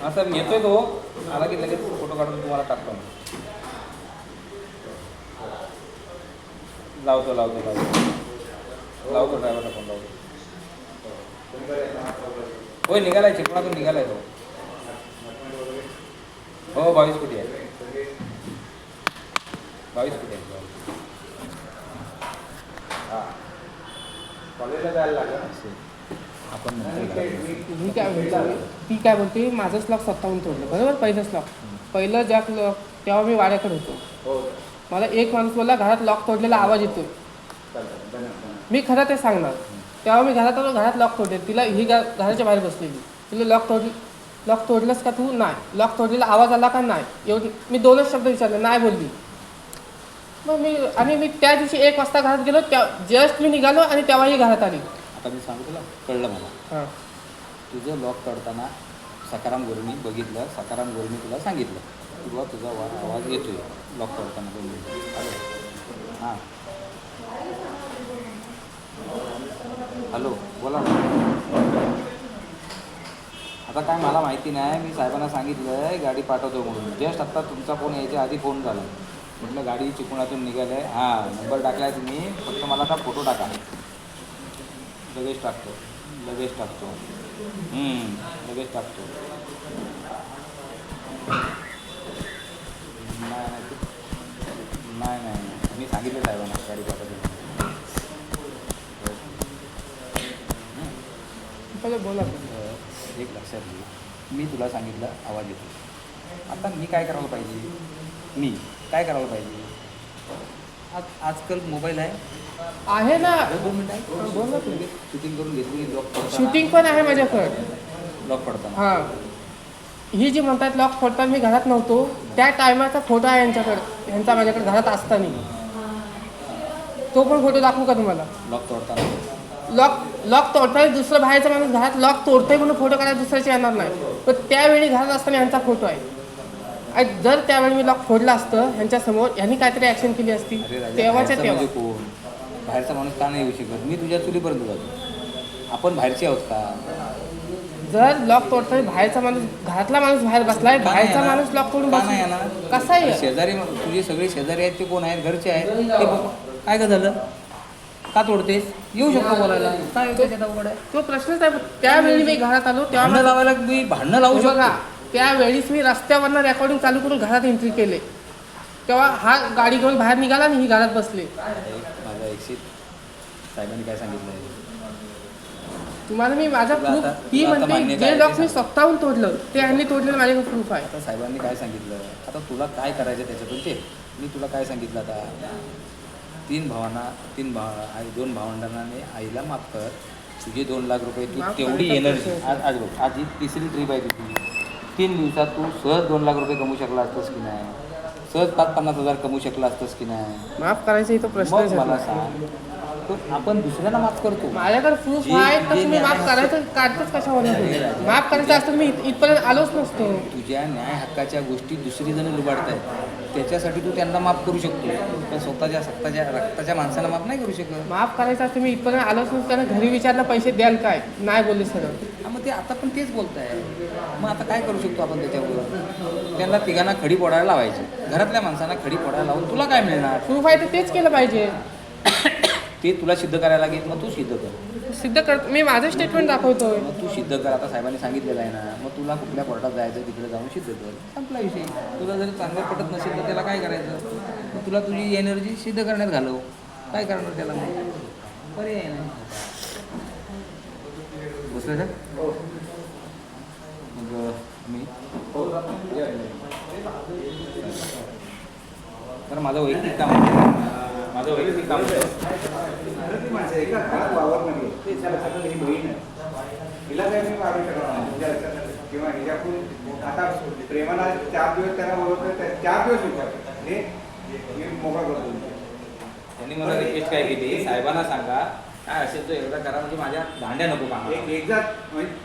असं येतोय तो आला की लगेच फोटो काढून तुम्हाला टाकतो. लावतो ड्रायव्हरला फोन लावतो. होय निघालाय, चिपळातून निघालाय तो. हो 22 कोटी आहे. 22 कोटी आहे. हां कॉलेजला जायला लागलं आपण मी काय म्हणतो, ती काय बोलते माझंच लॉक स्वतःहून तोडलं, बरोबर? पहिलंच लॉक. पहिलं ज्या लॉक तेव्हा मी वाड्याकडे होतो. मला एक माणूस बोलला घरात लॉक तोडलेला आवाज येतो. मी खरं ते सांगणार. तेव्हा मी घरात आलो, घरात लॉक तोडले. तिला ही घराच्या बाहेर बसलेली. तिला लॉक तोडलंस का तू? नाही. लॉक तोडलेला आवाज आला का? नाही. एवढी मी 2च शब्द विचारले, नाही बोलली. मग मी त्या दिवशी 1 वाजता घरात गेलो. जस्ट मी निघालो आणि तेव्हाही घरात आली. आता मी सांगू तुला, कळलं मला. हां, तुझं लॉक काढताना सकाराम गुरुनी बघितलं, सकाराम गुरुनी तुला सांगितलं किंवा तुझा आवाज येतोय लॉक काढताना. 2 मिनिटं. हां हॅलो बोला ना. आता काय मला माहिती नाही, मी साहेबांना सांगितलं आहे गाडी पाठवतो म्हणून. जस्ट आत्ता तुमचा फोन यायच्या आधी फोन झाला. म्हटलं गाडी चिपळूणातून निघालं आहे. हां नंबर टाकला आहे तुम्ही, फक्त मला आता फोटो टाका. लगेच टाकतो. लगेच टाकतो. नाही मी सांगितलं साहेबांना गाडी पाठवतो. बोला. एक लक्षात घे, मी तुला सांगितलं आवाज येतो. आता मी काय करायला पाहिजे? आजकाल मोबाईल आहे ना. 2 मिनिटं आहे. बोल ना तू. शूटिंग करून घेतली लॉक शूटिंग पण आहे माझ्याकडे. लॉक पडताना. हां, ही जी म्हणतात लॉक फोडताना मी घरात नव्हतो त्या टायमाचा फोटो आहे यांचा माझ्याकडे घरात असताना. तो पण फोटो दाखवू का तुम्हाला? लॉक तोडताना लॉक तोडताना दुसरं बाहेरचा माणूस घरात लॉक तोडतोय म्हणून फोटो काढायला दुसऱ्याचे येणार नाही. पण त्यावेळी घरात असताना यांचा फोटो आहे. आणि जर त्यावेळी मी लॉक फोडलं असतं ह्यांच्यासमोर, ह्यांनी काहीतरी ॲक्शन केली असती तेव्हाच्या तेव्हा. म्हणजे कोण बाहेरचा माणूस का नाही येऊ शकत? मी तुझ्या चुलीपर्यंत जातो. आपण बाहेरचे आहोत का? जर लॉक तोडताना बाहेरचा माणूस, घरातला माणूस बाहेर बसलाय, बाहेरचा माणूस लॉक तोडून का नाही बसला, येणार? कसा आहे? शेजारी तुझे सगळे शेजारी आहेत ते कोण आहेत? घरचे आहेत ते बघ. काय का झालं? का तोडतेस? येऊ शकतो बोलायला. काय येतो त्याचा उघड आहे? तो प्रश्नच आहे. त्यावेळी मी घरात आलो तेव्हा भांडणं लावायला मी भांडणं लावू हे बघा, शकतो. त्यावेळीच मी रस्त्यावरनं रेकॉर्डिंग चालू करून घरात एंट्री केले. तेव्हा हा गाडी घेऊन बाहेर निघाला आणि ही घरात बसली. माझा एक्सिट साहेबांनी काय सांगितलं? तुम्हाला मी माझा प्रूफ, ती म्हणते जे लॉक मी स्वतःहून तोडलं ते ह्यांनी तोडलेलं माझ्याकडे प्रूफ आहे. आता साहेबांनी काय सांगितलं? आता तुला काय करायचं त्याच्यातून ते मी तुला काय सांगितलं? आता 2 भावंडांना आईला माफ कर. तुझे 2 लाख रुपये तू माफ तेवढी करायचा एनर्जी आज बघ, आज ही 3री ट्रीप आहे तुझी. 3 दिवसात तू सहज 2 लाख रुपये कमवू शकला असतंस की नाही? सहज 5-50 हजार कमवू शकला असतंस की नाही? माफ करायचा इथं प्रश्न मग मला सांग, तो आपण दुसऱ्यांना माफ करतो. माझ्याकडे प्रूफ जे- आहे तर जे तुम्ही माफ न्याय- करायचं काढतच कशावर? माफ करायचं असतं मी इथपर्यंत आलोच नसतो. तुझ्या न्याय हक्काच्या गोष्टी दुसरी जण लुबाडतायत त्याच्यासाठी तू त्यांना माफ करू शकतो, पण स्वतःच्या रक्ताच्या माणसाला माफ नाही करू शकत. माफ करायचं असतं मी इथपर्यंत आलोच नसतो. त्यांना घरी विचारलं पैसे द्याल काय? नाही बोलले सरळ. मग ते आता पण तेच बोलताय. मग आता काय करू शकतो आपण त्याच्यावर? त्यांना तिघांना खडी फोडायला लावायची. घरातल्या माणसांना खडी फोडायला लावून तुला काय मिळणार? प्रूफ आहे तर तेच केलं पाहिजे. ते तुला सिद्ध करायला लागेल. मग तू सिद्ध कर. सिद्ध करतो मी, माझं स्टेटमेंट दाखवतोय. मग तू सिद्ध कर. आता साहेबांनी सांगितलेलं आहे ना, मग तुला कुठल्या कोर्टात जायचं तिकडे जाऊन सिद्ध कर. संपला विषय. तुला जर चांगलं पटत नसेल तर त्याला काय करायचं? मग तुला तुझी एनर्जी सिद्ध करण्यात घालव. काय करणार त्याला? मग पर्याय नाही. बसलं का? मी हो या. तर माझं वैयक्तिक काम होतं. माझं वैयक्तिक काम होतं. खरं ती माणसं एका घरात वावरणार नाही. ते त्याला सगळं ही बहीण आहे. हिला काय मी वाढू शकणार नाही. हिच्या लक्षात किंवा हिच्याकडून आता प्रेमाला 4 दिवस त्याला बोलवतं, 4 दिवस विचारतो हे मी मोकळा करतो. त्यांनी मला रिक्वेस्ट काय केली, साहेबांना सांगा काय असेल तो एकदा करा, म्हणजे माझ्या भांड्या नको कामाला. एकदा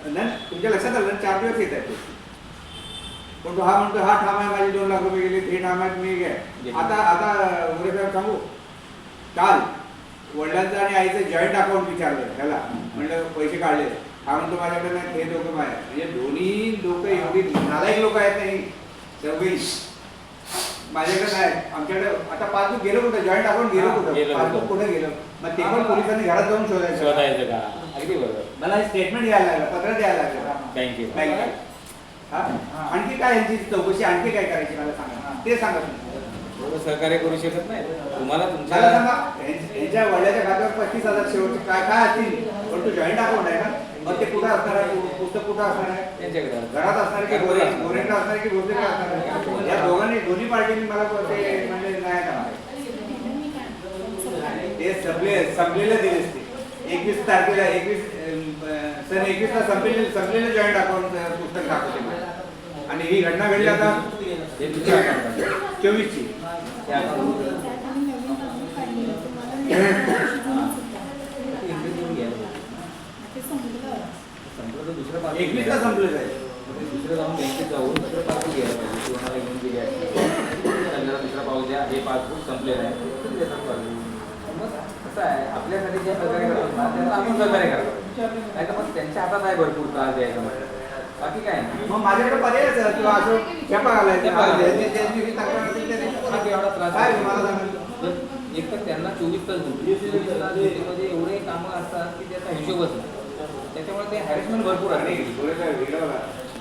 नाही तुमच्या लक्षात आलं ना 4 दिवस येत आहेत ते. पण तो हा म्हणतो हा ठाम आहे, माझे 2 लाख रुपये गेले, ते ठाम आहेत, मी घ्या. आता उरे साहेब सांगू, काल वडिलांचं आणि आईचं जॉईंट अकाउंट विचारलं त्याला, म्हणलं पैसे काढले, हा म्हणतो माझ्याकडे नाही, हे दोघं माझ्या. म्हणजे दोन्ही लोक एवढी नालायक लोक आहेत नाही सगळी. माझ्याकडे नाही, आमच्याकडे आता पासबुक गेलं कुठं, जॉईंट अकाउंट गेलं कुठं, पासबुक कुठे गेलं, मग ते पण पोलिसांनी घरात जाऊन शोधायचं का? अगदी बरोबर. मला हे स्टेटमेंट द्यायला लागलं, पत्र द्यायला लागलं बँकेत. हा? आणखी काय यांची चौकशी आणखी काय करायची मला सांगा, ते सांगा तुम्ही. एवढं सहकार्य करू शकत नाही तुम्हाला. मला तुमच्या सांगा यांच्या वडिलाच्या खात्यावर 35,000 शेवटचे काय असतील, पण तो जॉईंट अकाउंट आहे ना, मग ते कुठं असणार आहे, पुस्तक कुठं असणार आहे, त्यांच्याकडे घरात असणार की गोरेंट असणार की भोसलेला असणार आहे. या दोन्ही पार्टीने मला ते म्हणजे नाही करणार. ते संपलेलं दिलेच ते 21 तारखेला 21 संपलेलं जॉईंट अकाउंट पुस्तक दाखवते मला. आणि ही घटना घडली आता हे दुसरं account आहे. 24 ची. ते account. संपलं तर दुसरं पासून 21 ला संपलं जाईल. दुसरं जाऊन बँकेत जाऊन दुसरं पासबुक घ्यायला पाहिजे. कोणाला घेऊन दिली आहे जरा दुसरा पाऊस द्या, हे पासबुक संपलेलं आहे, ते देतात पासबुक. मग कसं आहे, आपल्यासाठी जे सहकार्य करतात ना त्यांना आपण सहकार्य करतो. नाही तर मग त्यांच्या हातात आहे भरपूर त्रास द्यायचा म्हटलं, बाकी काय नाही. मग माझ्याकडे पर्यायच आहे, किंवा असं खेपा घालायचं. खेपा घालायचं. ज्या दिवशी तक्रार असेल त्या दिवशी बाकी एवढा त्रास काय आहे. मला सांगा. एक तर त्यांना 24 तास ड्युटीमध्ये एवढे कामं असतात की त्याचा हिशोबच नाही. त्याच्यामुळे ते हॅरेसमेंट भरपूर आणि आहे. थोडं वेगळं बघा.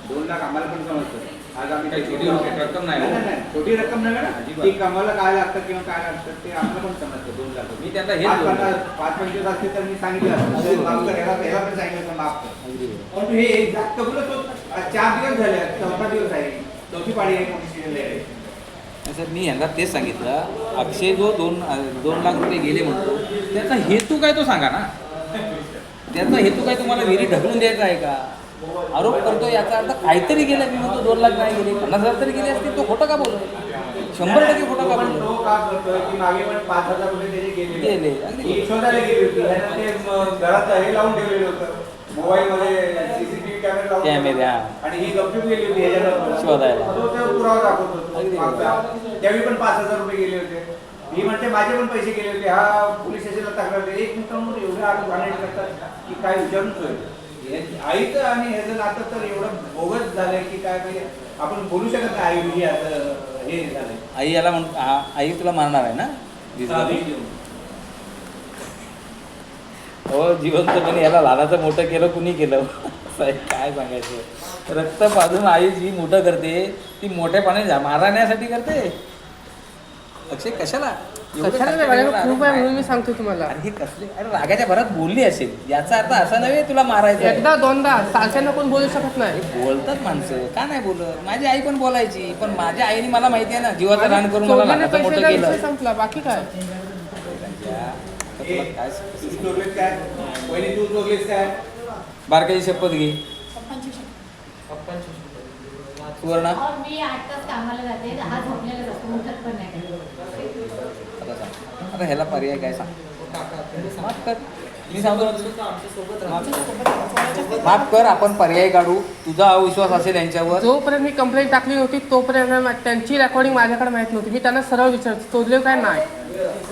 2 लाख आम्हाला पण समजतं. आज आम्ही काही छोटी रक्कम नाही. नाही, छोटी रक्कम नाही ना. अजिबात. ती कमाला काय लागतं किंवा काय लागतं ते आम्हाला पण समजतं. 2 लाख मी त्यांना हेच बोलतो. 5-25 असते तर मी सांगितलं असतं. माफ कर, याला पण सांगितलं तर माफ कर. अगदी बरोबर. पण हे एक्झॅक्ट कबूल तो 4 दिवस झाले, 4था दिवस आहे, 4थी पाळी आहे, पोलीस स्टेशनला आहे. सर मी यांना तेच सांगितलं, अक्षय जो 2 लाख रुपये गेले म्हणतो त्याचा हेतू काय तो सांगा ना. त्याचा हेतू काय, तुम्हाला विहिरी ढकलून द्यायचा आहे का? आरोप करतो याचा अर्थ काहीतरी गेलं. मी म्हणतो 2 लाख नाही गेले, 50,000 तरी गेले असतील. तो खोटं का बोलतो? 100% खोटं का पण बोलतो? तो का करतोय की मागे पण 5,000 रुपये त्याचे गेले. गेले. अगदी. ही शोधायला गेली होती. ह्यानं ते घरात हे लावून ठेवलेलं होतं. मोबाईलमध्ये CCTV कॅमेरा लावून कॅमेरे, हा. आणि ही गपचूप गेली होती ह्याच्यावर शोधायला. तो पुरावा दाखवत होतो. अगदी बरोबर. त्यावेळी पण 5,000 रुपये गेले होते. ही म्हणते माझे पण पैसे गेले होते. हा पोलीस स्टेशनला तक्रार दिली. एक मिनिटांवर एवढे आरोप घालण्यात करतात की काय विचारूच होईल. आईचं आणि ह्याचं नातं तर एवढं बोगस झालंय की काय म्हणजे आपण बोलू शकत नाही. आई असं हे झालंय. आई याला आई तुला मारणार आहे ना. हो, जिवंतपणे याला लहानाचं मोठं केलं, कुणी केलं साहेब काय सांगायचं. रक्त पाजून आई जी मोठं करते ती मोठ्यापणे मारण्यासाठी करते. अक्षय कशाला कशाला नाही, माझ्याकडे खूप आहे म्हणून मी सांगतो तुम्हाला. अरे हे कसले, अरे रागाच्या भरात बोलली असेल, याचा अर्थ असा नव्हे तुला मारायचं आहे. एकदा 2दा सारख्यांना कोण बोलू शकत नाही. बोलतात माणसं, का नाही बोलत. माझी आई पण बोलायची, पण माझ्या आईने मला माहिती आहे ना, जीवाचं रान करून मला चोरलेले लहानाचं मोठं पैशाचा केलं. विषय संपला, बाकी काय. तुला काय तू चोरलेस काय? वहिनी तू चोरलेस काय? बारकाची शपथ घे. सुवर्णा और मी 8 तास कामाला जाते, हा झोपलेला असतो, उठत पण नाही. आता सांग, आता ह्याला पर्याय काय सांग. माफ कर, मी सांगतो माफ कर, आपण पर्याय काढू. तुझा अविश्वास असेल यांच्यावर. जोपर्यंत मी कंप्लेंट टाकली नव्हती तोपर्यंत त्यांची रेकॉर्डिंग माझ्याकडे माहीत नव्हती. मी त्यांना सरळ विचारतो चोरले काय नाही.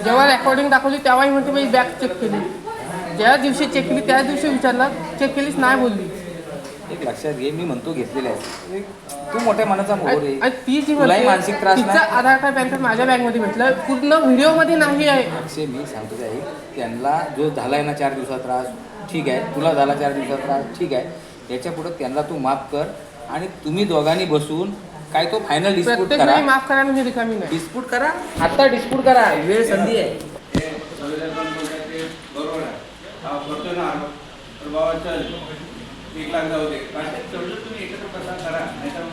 जेव्हा रेकॉर्डिंग दाखवली तेव्हाही म्हणते मी बॅग चेक केली. ज्या दिवशी चेक केली त्याच दिवशी विचारलं, चेक केलीच नाही बोलली. एक लक्षात घे, मी म्हणतो घेतलेले आहे. तू मोठ्या मनाचा मोहर आहे. आणि ती जी तुलाही मानसिक त्रास तिचं नाही. आधार कार्ड पॅन कार्ड माझ्या बॅगमध्ये भेटलं, पूर्ण व्हिडिओमध्ये नाही आहे. अक्षय मी सांगतो आहे, त्यांना जो झाला आहे ना 4 दिवसात त्रास, ठीक आहे. तुला झाला 4 दिवसात त्रास, ठीक आहे. त्याच्या पुढे त्यांना तू माफ कर आणि तुम्ही दोघांनी बसून काय तो फायनल डिस्प्यूट प्रत्येक करा. वेळी माफ करायला मी रिकामी नाही. डिस्प्यूट करा, आता डिस्प्यूट करा, वेळ संधी आहे. हे संविधान पण बोलतात ते बरोबर आहे. हा करतो ना आरोप. तर बाबा चल 1 लाख जाऊ दे. पण तेवढं तुम्ही एकत्र कसा करा, नाहीतर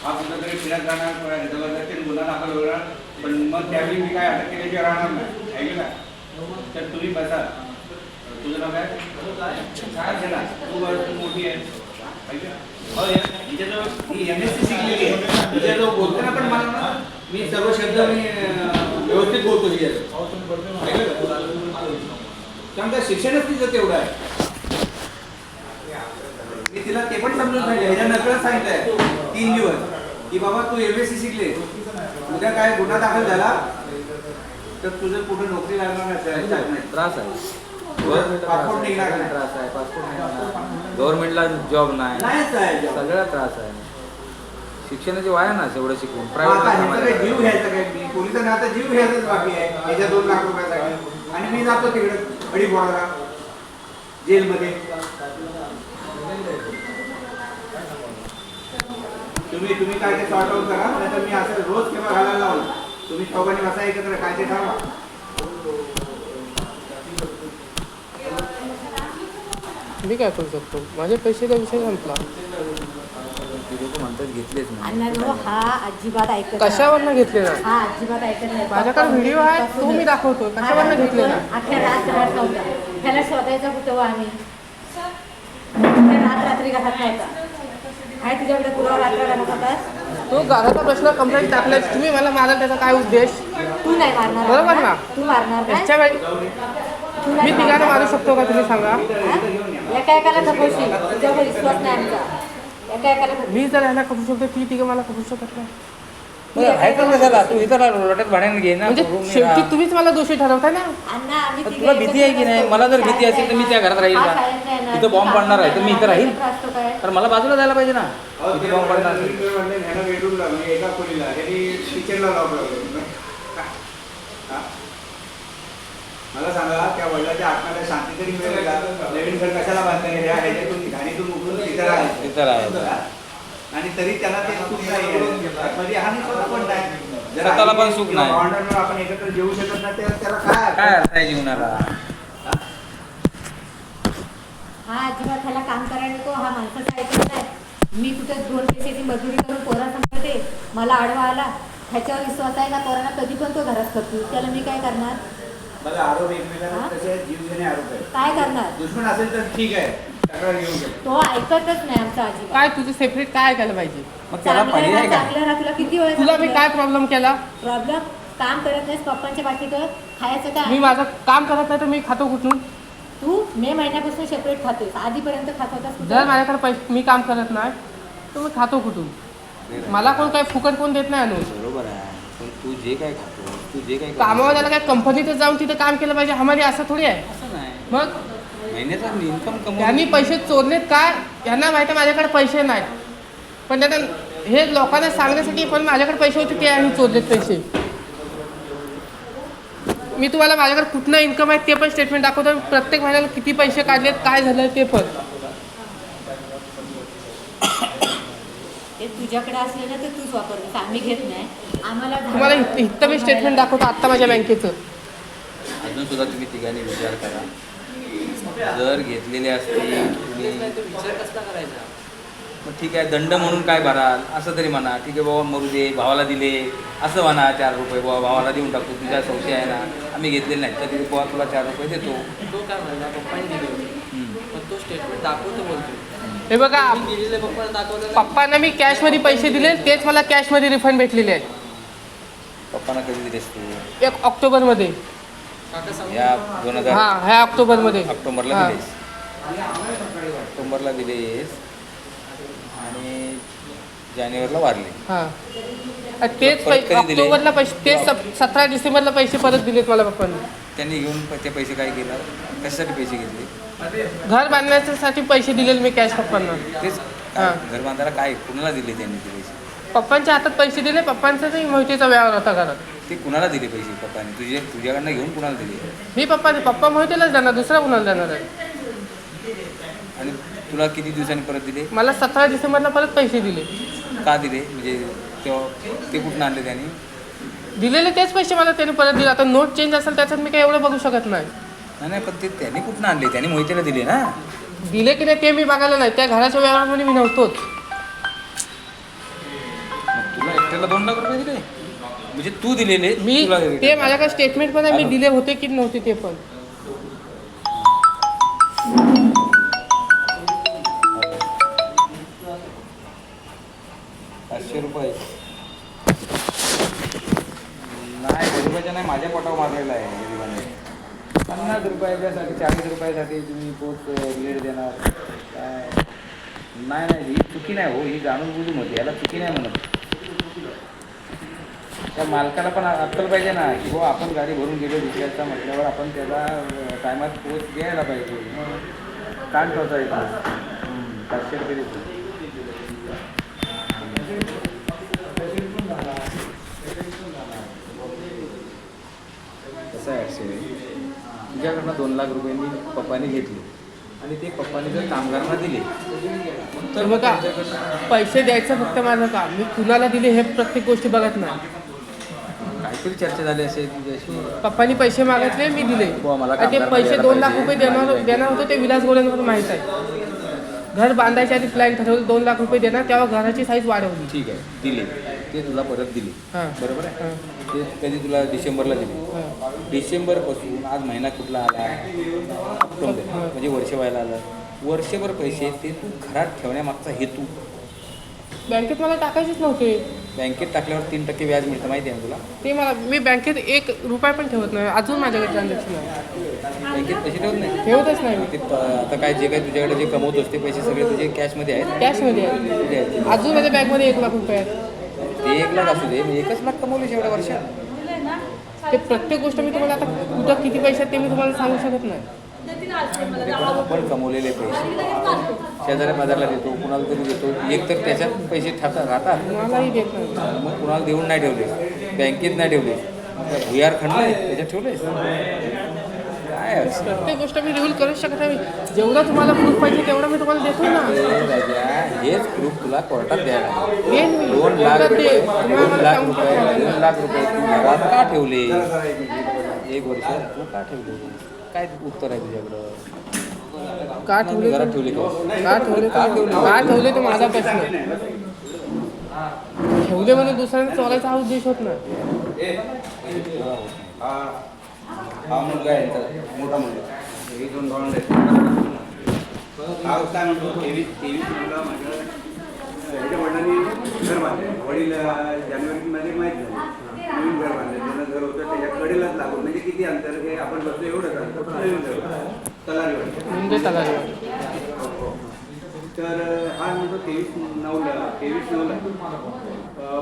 हा कुठंतरी फिरत राहणार जबरदस्ती गुन्हा दाखल होणार पण मग त्यावेळी मी काय अटक केल्याशिवाय राहणार नाही ऐकलं का तर तुम्ही बसा तुझं नाव काय अर्चना तू मोठी आहे MSc शिकलेली आहे तिच्याजवळ बोलतो ना पण मला ना मी सर्व शब्द मी व्यवस्थित बोलतो कारण का शिक्षणच तिचं तेवढं आहे मी तिला ते पण समजून सांगितलं ह्याच्या नकळत सांगितलंय 3 दिवस की बाबा तू MSc शिकले उद्या काय गुन्हा दाखल झाला तर तुझं कुठं नोकरी लागणार नाही त्रास आहे पासपोर्ट निघणार नाही. त्रास आहे पासपोर्ट नाही गव्हर्नमेंटला जॉब नाही नाहीच आहे job. सगळा त्रास आहे शिक्षणाची वाया ना एवढं शिकून आता ह्याचं काही प्रायव्हेट जीव घ्यायचा काय मी पोलिसांना आता जीव घ्यायचाच बाकी आहे याच्या 2 लाख रुपयासाठी आणि मी जातो तिकडे अडीपोळाला जेलमध्ये तुम्ही काय ते सॉर्ट आउट करा नाहीतर मी असं रोज केव्हा घालायला लावलं तुम्ही चौघांनी बसा एकत्र काय ते ठरवा मी काय करू शकतो माझे पैशाचा विषय संपला लोक म्हणतात घेतलेच नाही अण्णा हा अजिबात ऐकत नाही. कशावरनं घेतले ना हा अजिबात ऐकत नाही. माझ्याकडे व्हिडिओ आहे तो मी दाखवतो कशावरनं घेतले ना अख्ख्या रात राहत नव्हता त्याला शोधायचा कुठं हो आम्ही अख्ख्या रात्री घरात नव्हता काय तुझ्याकडे पुरावा रात्र घरात होतास तो घराचा प्रश्न कंप्लेंट टाकलाय तुम्ही मला माराल त्याचा काय उद्देश तू नाही मारणार बरोबर ना? तू मारणार काय? याच्या वेळी तू मी नाही तिघांना मारू शकतो का तुम्ही सांगा हा? एका एकाला खपवशील तुझ्यावर विश्वास नाही आमचा एका एकाला खपवशील. मी जर ह्याला करू शकतो ती तिघं मला करू शकत नाही आहे का कशाला तू इथं लोट्यात भाड्याने घे ना म्हणजे करून मी शेवटी राहा. तुम्हीच मला दोषी ठरवताय ना अण्णा आम्ही तर तिघे तुला भीती आहे की नाही एकत्र मला जर असतो. भीती असेल तर मी त्या घरात राहील हा का शाळेत नाही येणार. तिथं बॉम्ब पडणार आहे तर मी इथं राहील एकत्र असतो काय? तर मला बाजूला जायला पाहिजे ना किती बॉम्ब पडणार असेल. ह्याला बेडरूमला म्हणजे एका खोलीला ह्यानी किचनला लावलं मला सांगा त्या वडिलाच्या आत्म्याला शांती तरी मिळेल का नवीन घर कशाला बांधताय ह्याच्यातून घाणीतून उठून तिथं राहायचं तिथं राहायचं. आणि तरी त्याला ते सुख नाही म्हणजे हानी पण नाही जर स्वतःला पण आई सुख किंवा नाही. भावंडांवर आपण एकत्र जेवू शकत नाही त्याला काय काय अर्थ आहे जीवनाला हा अजिबात ह्याला काम करायला नको हा माणसाचा ऐकत नाही मी कुठे 2 पैशाची मजुरी करून पोरा सांगते मला आडवा आला ह्याच्यावर विश्वास आहे का पोरांना कधी पण तो घरात करतो त्याला मी काय करणार मला आरोप एकमेकांना तसे जीव घेणे आरोप आहे काय करणार दुश्मन असेल तर ठीक आहे तक्रार घेऊन घे. तो ऐकतच नाही आमचा अजिबात काय तुझं सेपरेट काय ऐकायला पाहिजे मग त्याला पर्याय काय चांगलं राहा तुला किती वेळ तुला मी काय प्रॉब्लेम केला प्रॉब्लेम काम करत नाहीस पप्पांच्या बाकीत खायचं मी काय माझं काम करत नाही तर मी खातो कुठून तू मे महिन्यापासून सेपरेट खातोस आधीपर्यंत खात होतास कुठं? जर माझ्याकडे पैसे मी काम करत नाही तर मी खातो कुठून मला कोण काय फुकट कोण देत नाही आणून बरोबर आहे पण तू जे काय खातो तू जे काय कामावर त्याला काय कंपनीतच जाऊन तिथं काम केलं पाहिजे आम्हाला असं थोडी आहे असं नाही मग महिन्याचा इन्कम यांनी पैसे चोरलेत काय यांना माहिती आहे माझ्याकडे पैसे नाहीत पण त्यांना हे लोकांना सांगण्यासाठी पण माझ्याकडे पैसे होते ते यांनी चोरलेत पैसे मी तुम्हाला माझ्याकडे कुठनं इन्कम आहे ते पण स्टेटमेंट दाखवतो प्रत्येक महिन्याला किती पैसे काढलेत काय झालं ते पण ते तुझ्याकडे असले ना ते तूच वापरतोस आम्ही घेत नाही आम्हाला तुम्हाला इथं मी स्टेटमेंट दाखवतो आत्ता माझ्या बँकेचं अजून सुद्धा तुम्ही तिघांनी विचार करा जर घेतलेले असतील तुम्ही मग ठीक आहे दंड म्हणून काय भराल असं तरी म्हणा ठीक आहे बाबा मरू दे भावाला दिले असं म्हणा 4 रुपये बाबा भावाला देऊन टाकतो तुझ्या संशय आहे ना आम्ही घेतलेले नाही तर बाबा तुला 4 रुपये देतो तो काय म्हणला पप्पाने दिले होते पण तो स्टेटमेंट दाखवतो बोलतो हे बघा मी दिलेले पप्पाला दाखवलं पप्पांना मी कॅशमध्ये पैसे दिले तेच मला कॅशमध्ये रिफंड भेटलेले आहेत पप्पांना कधी दिलेस तू 1 ऑक्टोबरमध्ये काका सांग या 2000 हां ह्या ऑक्टोबरमध्ये ऑक्टोबरला हां. दिलेस ऑक्टोबरला दिलेस आणि जानेवारीला वारले हां तेच परत कधी दिले? ऑक्टोबरला पैसे तेच 17 डिसेंबरला पैसे परत दिलेत मला पप्पांनी त्यांनी घेऊन ते पैसे काय केलं कशासाठी पैसे घेतले घर बांधण्यासाठी पैसे दिलेले मी कॅश पप्पांना तेच हां. घर बांधायला काय कुणाला दिले त्यांनी ते पैसे पप्पांच्या हातात पैसे दिले पप्पांचा काही मोहितेचा व्यवहार होता घरात ते कुणाला दिले पैसे पप्पांनी तुझ्याकडनं घेऊन कुणाला दिले मी पप्पा मोहितेलाच देणार दुसरा कुणाला देणार आहे आणि तुला किती दिवसांनी परत दिले मला 17 डिसेंबरला परत पैसे दिले का दिले म्हणजे तेव्हा ते कुठून आणले त्यांनी दिलेले तेच पैसे मला त्यांनी परत दिले आता नोट चेंज असेल त्याच्यात मी काही एवढं बघू शकत नाही नाही पण ते त्यांनी कुठून आणले त्यांनी मोहितेला दिले ना दिले की नाही ते मी बघायला नाही त्या घराच्या व्यवहारामध्ये मी नव्हतोच हॉस्टेलला 2 लाख रुपये दिले म्हणजे तू दिलेले मी तुला ते माझ्याकडे स्टेटमेंट पण आहे, मी दिले होते की नव्हते ते पण. 500 रुपये नाही गरीबाच्या नाही, माझ्या पोटावर मारलेला आहे गरीबाने. 50 रुपयाच्यासाठी 40 रुपयासाठी तुम्ही पोच लेट देणार काय? नाही ही चुकी नाही हो, ही जाणून बुजून होती, याला चुकी नाही म्हणत. त्या मालकाला पण अक्कल पाहिजे ना की हो आपण गाडी भरून गेलो दुसऱ्याचा म्हटल्यावर आपण त्याला टायमात पोच द्यायला पाहिजे. काढ ठेवता येतो 500 रुपये देतो. कसं आहे ॲक्च्युली तुझ्याकडनं 2 लाख रुपये मी पप्पाने घेतले आणि ते पप्पाने जर कामगारांना दिले तर मग का पैसे द्यायचं फक्त माझं काम, मी कुणाला दिले हे प्रत्येक गोष्टी बघत नाही. काहीतरी चर्चा झाली असेल तुझ्याशी. पप्पांनी पैसे मागितले मी दिले बुवा, मला आणि ते कामगारांना पैसे द्यायला 2 लाख पाहिजे. रुपये देणार होते ते विलास गोळ्यांवर माहीत आहे. घर बांधायच्या आधी प्लॅन ठरवलं 2 लाख रुपये देणार, तेव्हा घराची साईज वाढवली. ठीक आहे दिले ते तुला परत दिले हां बरोबर आहे. हां ते कधी तुला डिसेंबरला दिले. हां डिसेंबरपासून आज महिना कुठला आला ऑक्टोबर म्हणजे वर्ष व्हायला आलं. वर्षभर पैसे ते तू घरात ठेवण्यामागचा हेतू बँकेत मला टाकायचेच नव्हते. बँकेत टाकल्यावर 3% व्याज मिळतं माहिती आहे ना तुला. ते मला मी बँकेत 1 रुपया पण ठेवत नाही, अजून माझ्याकडे ट्रान्झॅक्शन आहे. बँकेत पैसे ठेवत नाही ठेवतच नाही मी, ते आता काय जे काही तुझ्याकडे जे कमवतोस ते पैसे सगळे तुझे कॅशमध्ये आहेत. कॅशमध्ये आहे. कुठे आहेत अजून माझ्या बँकमध्ये 1 लाख रुपये आहेत. ते 1 लाख असू दे मी 1च लाख कमवले एवढ्या वर्षात. ते प्रत्येक गोष्ट मी तुम्हाला आता कुठं किती पैसे आहेत ते मी तुम्हाला सांगू शकत नाही. आपण कमवलेले पैसे शेजाऱ्या बाजारला देतो कुणाला तरी देतो, एक तर त्याच्यात पैसे राहतात मलाही देत नाही. मग कुणाला देऊन नाही ठेवले, बँकेत नाही ठेवले, भुयार खंडले त्याच्यात ठेवलेस काय असं. प्रत्येक गोष्ट मी रिव्हील करूच शकत नाही. जेवढं तुम्हाला प्रूफ पाहिजे तेवढं मी तुम्हाला देतो ना. राजा हेच प्रूफ तुला कोर्टात द्यायला लागेल. देईन मी. 2 लाख कोर्टात रुपये देईन. तुम्हाला 2 मला लाख सांगू रुपये शकत नाही. 2 लाख रुपये तू घरात का ठेवले 1 वर्ष तू का ठेवले? काय उत्तर आहे तुझ्याकडं? का ठेवले घरात ठेवले का? का ठेवले का ठेवले तो माझा प्रश्न. ठेवले म्हणून दुसऱ्यांना चोरायचा हा उद्देश होत नाही. हा मुलगा आहे यांचा, मोठा मुलगा. हे 2 भावंड आहेत. हा काय म्हणतो 23 मुलं माझ्या ह्याच्या वडिलांनी घर बांधले. वडील जानेवारीमध्ये माहीत झाले नवीन घर बांधले. जुनं घर होतं त्याच्या कडेलाच लागून म्हणजे किती अंतर हे आपण बसतो एवढंच अंतर नवीन घर तलारीवर. म्हणजे तलारीवर. तर हा म्हणतो 23/9ला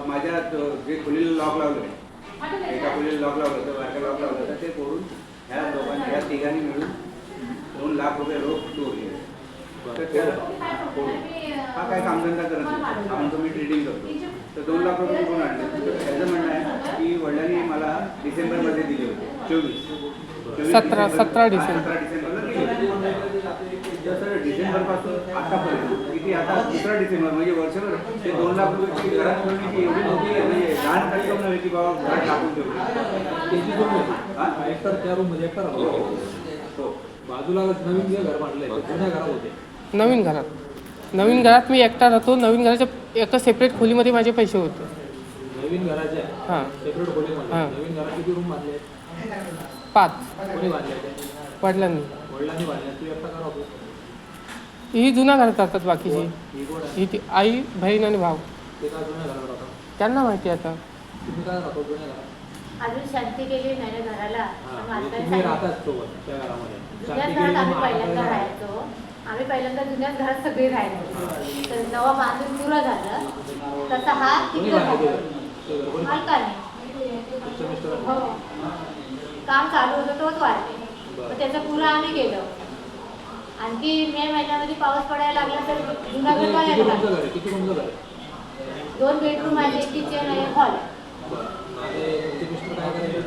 माझ्या जे खोलीला लॉक लावलं आहे एका खोलीला लॉक लावलं होतं बारका लॉक लावलं होतं ते फोडून ह्या तिघांनी मिळून 2 लाख रुपये रोख चोरले. तर त्याला फोडून हा काय कामधंदा करत नाही, हा म्हणतो मी ट्रेडिंग करतो. तर 2 लाख रुपये कुठून आणले? तर त्याचं म्हणणं आहे की वडिलांनी मला डिसेंबरमध्ये दिले होते 17 डिसेंबर. 17 डिसेंबरला दिले होते. तर डिसेंबरपासून आतापर्यंत किती आता 2 डिसेंबर म्हणजे वर्षभर ते 2 लाख रुपये घरात ठेवली की एवढी मोठी म्हणजे लहान रक्कम नव्हे की बाबा घरात टाकून ठेवली. एकतर त्या रूम मध्ये एकटा राहतो. बाजूला नवीन जे घर बांधलंय ते जुन्या घरात होते. नवीन घरात मी एकटा राहतो. नवीन घराच्या एका सेपरेट खोलीमध्ये माझे पैसे होते. नवीन घराचे हां सेपरेट खोली बांधले. हां. नवीन घरात किती रूम बांधले? 5 कोणी बांधले ते? वडिलांनी. वडिलांनी बांधले. तू एकटा का राहतो? ही जुन्या घरात राहतात बाकीची. ही कोण आहे? ही ती आई बहीण आणि भाऊ. ते का जुन्या घरात राहतात? त्यांना माहिती आता. तुम्ही काय राहतो जुन्या घरात? अजून शांती केली नाही ना घराला. हां, पण म्हणजे आता तुम्ही सांगितलं. राहतात सोबत त्या घरामध्ये. जुन्याच शांती घरात केली आम्ही मग पहिल्यांदा आता राहायचो. आम्ही पहिल्यांदा जुन्याच घरात सगळे राहायचो. तर नवा बांधून पुरं झालं तसा हा कोणी तिकडे बांधले राहतो. ते? ते घर कोणी? मालकाने. तुमच्या मिस्टरांनी? हो. काम चालू होतं तोच वाढले. मग त्याचं पुरं आम्ही गेलो. आणखी मे महिन्यामध्ये पाऊस पडायला लागला तर जुना घर किती बघायला रूमचं लागला. घर आहे? किती रूमचं घर आहे? 2 बेडरूम आहे, एक किचन आहे, हॉल. बरं. आणि तुमचे मिस्टर काय करायचे?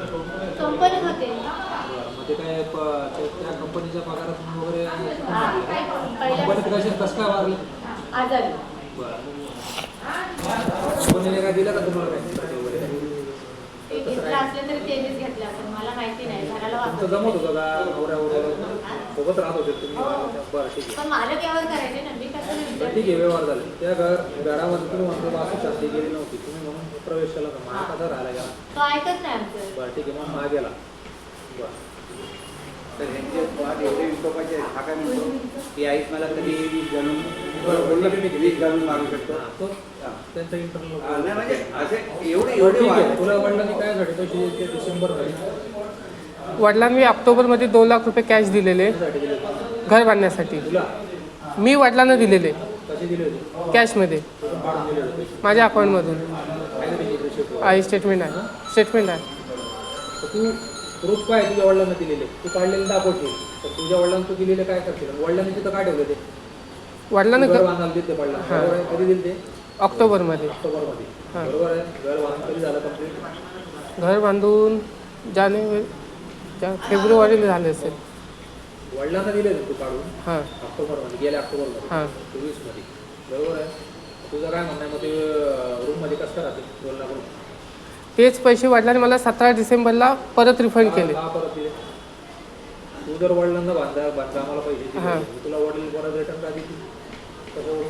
कंपनीत होते. बरं. मग ते काय त्या कंपनीच्या पगारातून वगैरे हा, कंपनीत पहिल्या कसं काय वारले? आजारी. बरं. कंपनीने काय दिलं का तुम्हाला काय वगैरे? ते घेतलं असलं तरी त्यांनीच घेतलं असं मला माहिती नाही. घराला तुमचं जमत वापरलं. होतं का नवऱ्यावर? हा? सोबत राहत होते तुम्ही. बरं ठीक आहे. पण मालक यावर करायचे ना, मी कसं नाही बरं ठीक आहे, व्यवहार झाले. त्या घरामध्ये तुम्ही म्हणतो बा असं शांती गेली नव्हती, तुम्ही म्हणून प्रवेश केला का मला कसा राहायला गेला? तो ऐकत नाही आमचं. बरं ठीक आहे, मग हा गेला. बरं तर ह्यांचे वाद एवढे विकोपाचे आहेत. हा काय म्हणतो की आईच मला कधी 20 घालून बोललं की मी 20 घालून मारू शकतो. हां, तो त्यांचा नाही इंटरनल म्हणजे असे एवढे ठीक एवढे वाद आहे. आहेत. तुला वडिलांनी काय साठी पैसे दिले? ते डिसेंबरमध्ये वडिलांनी ऑक्टोबरमध्ये 2 लाख रुपये कॅश दिलेले साठी दिले घर बांधण्यासाठी. तुला मी वडिलांना दिलेले कसे दिले होते? कॅशमध्ये कुठून काढून दिले होते? माझ्या अकाउंटमधून. काय दिले रिसिप्ट? आई स्टेटमेंट आहे, स्टेटमेंट आहे. तर तू प्रूफ काय तुझ्या वडिलांना दिलेले? तू काढलेले दाखवशील. तर तुझ्या वडिलांना तू दिलेले काय करशील? वडिलांनी तिथं काय ठेवलं ते? वडिलांना घर बांधायला दिले ते वडिलांना. हां. बरोबर आहे? कधी दिले ते? ऑक्टोबरमध्ये ऑक्टोबरमध्ये. हां. बरोबर आहे. घर बांधून कधी झालं कंप्लीट? घर बांधून फेब्रुवारीला झाले असेल. वडिलांना दिले तू काढून हां ऑक्टोबरमध्ये, गेल्या ऑक्टोबरमध्ये हां 24मध्ये. बरोबर आहे. तुझं काय म्हणणं आहे मग ते रूममध्ये कसं काय राहते 2 लाख रुपये? तेच पैसे वडिलांनी मला 17 डिसेंबरला परत रिफंड केले. का परत दिले? तू जर वडिलांना बांधकामाला पैसे हां. दिले तुला वडील परत रिटर्न का देतील? कसं?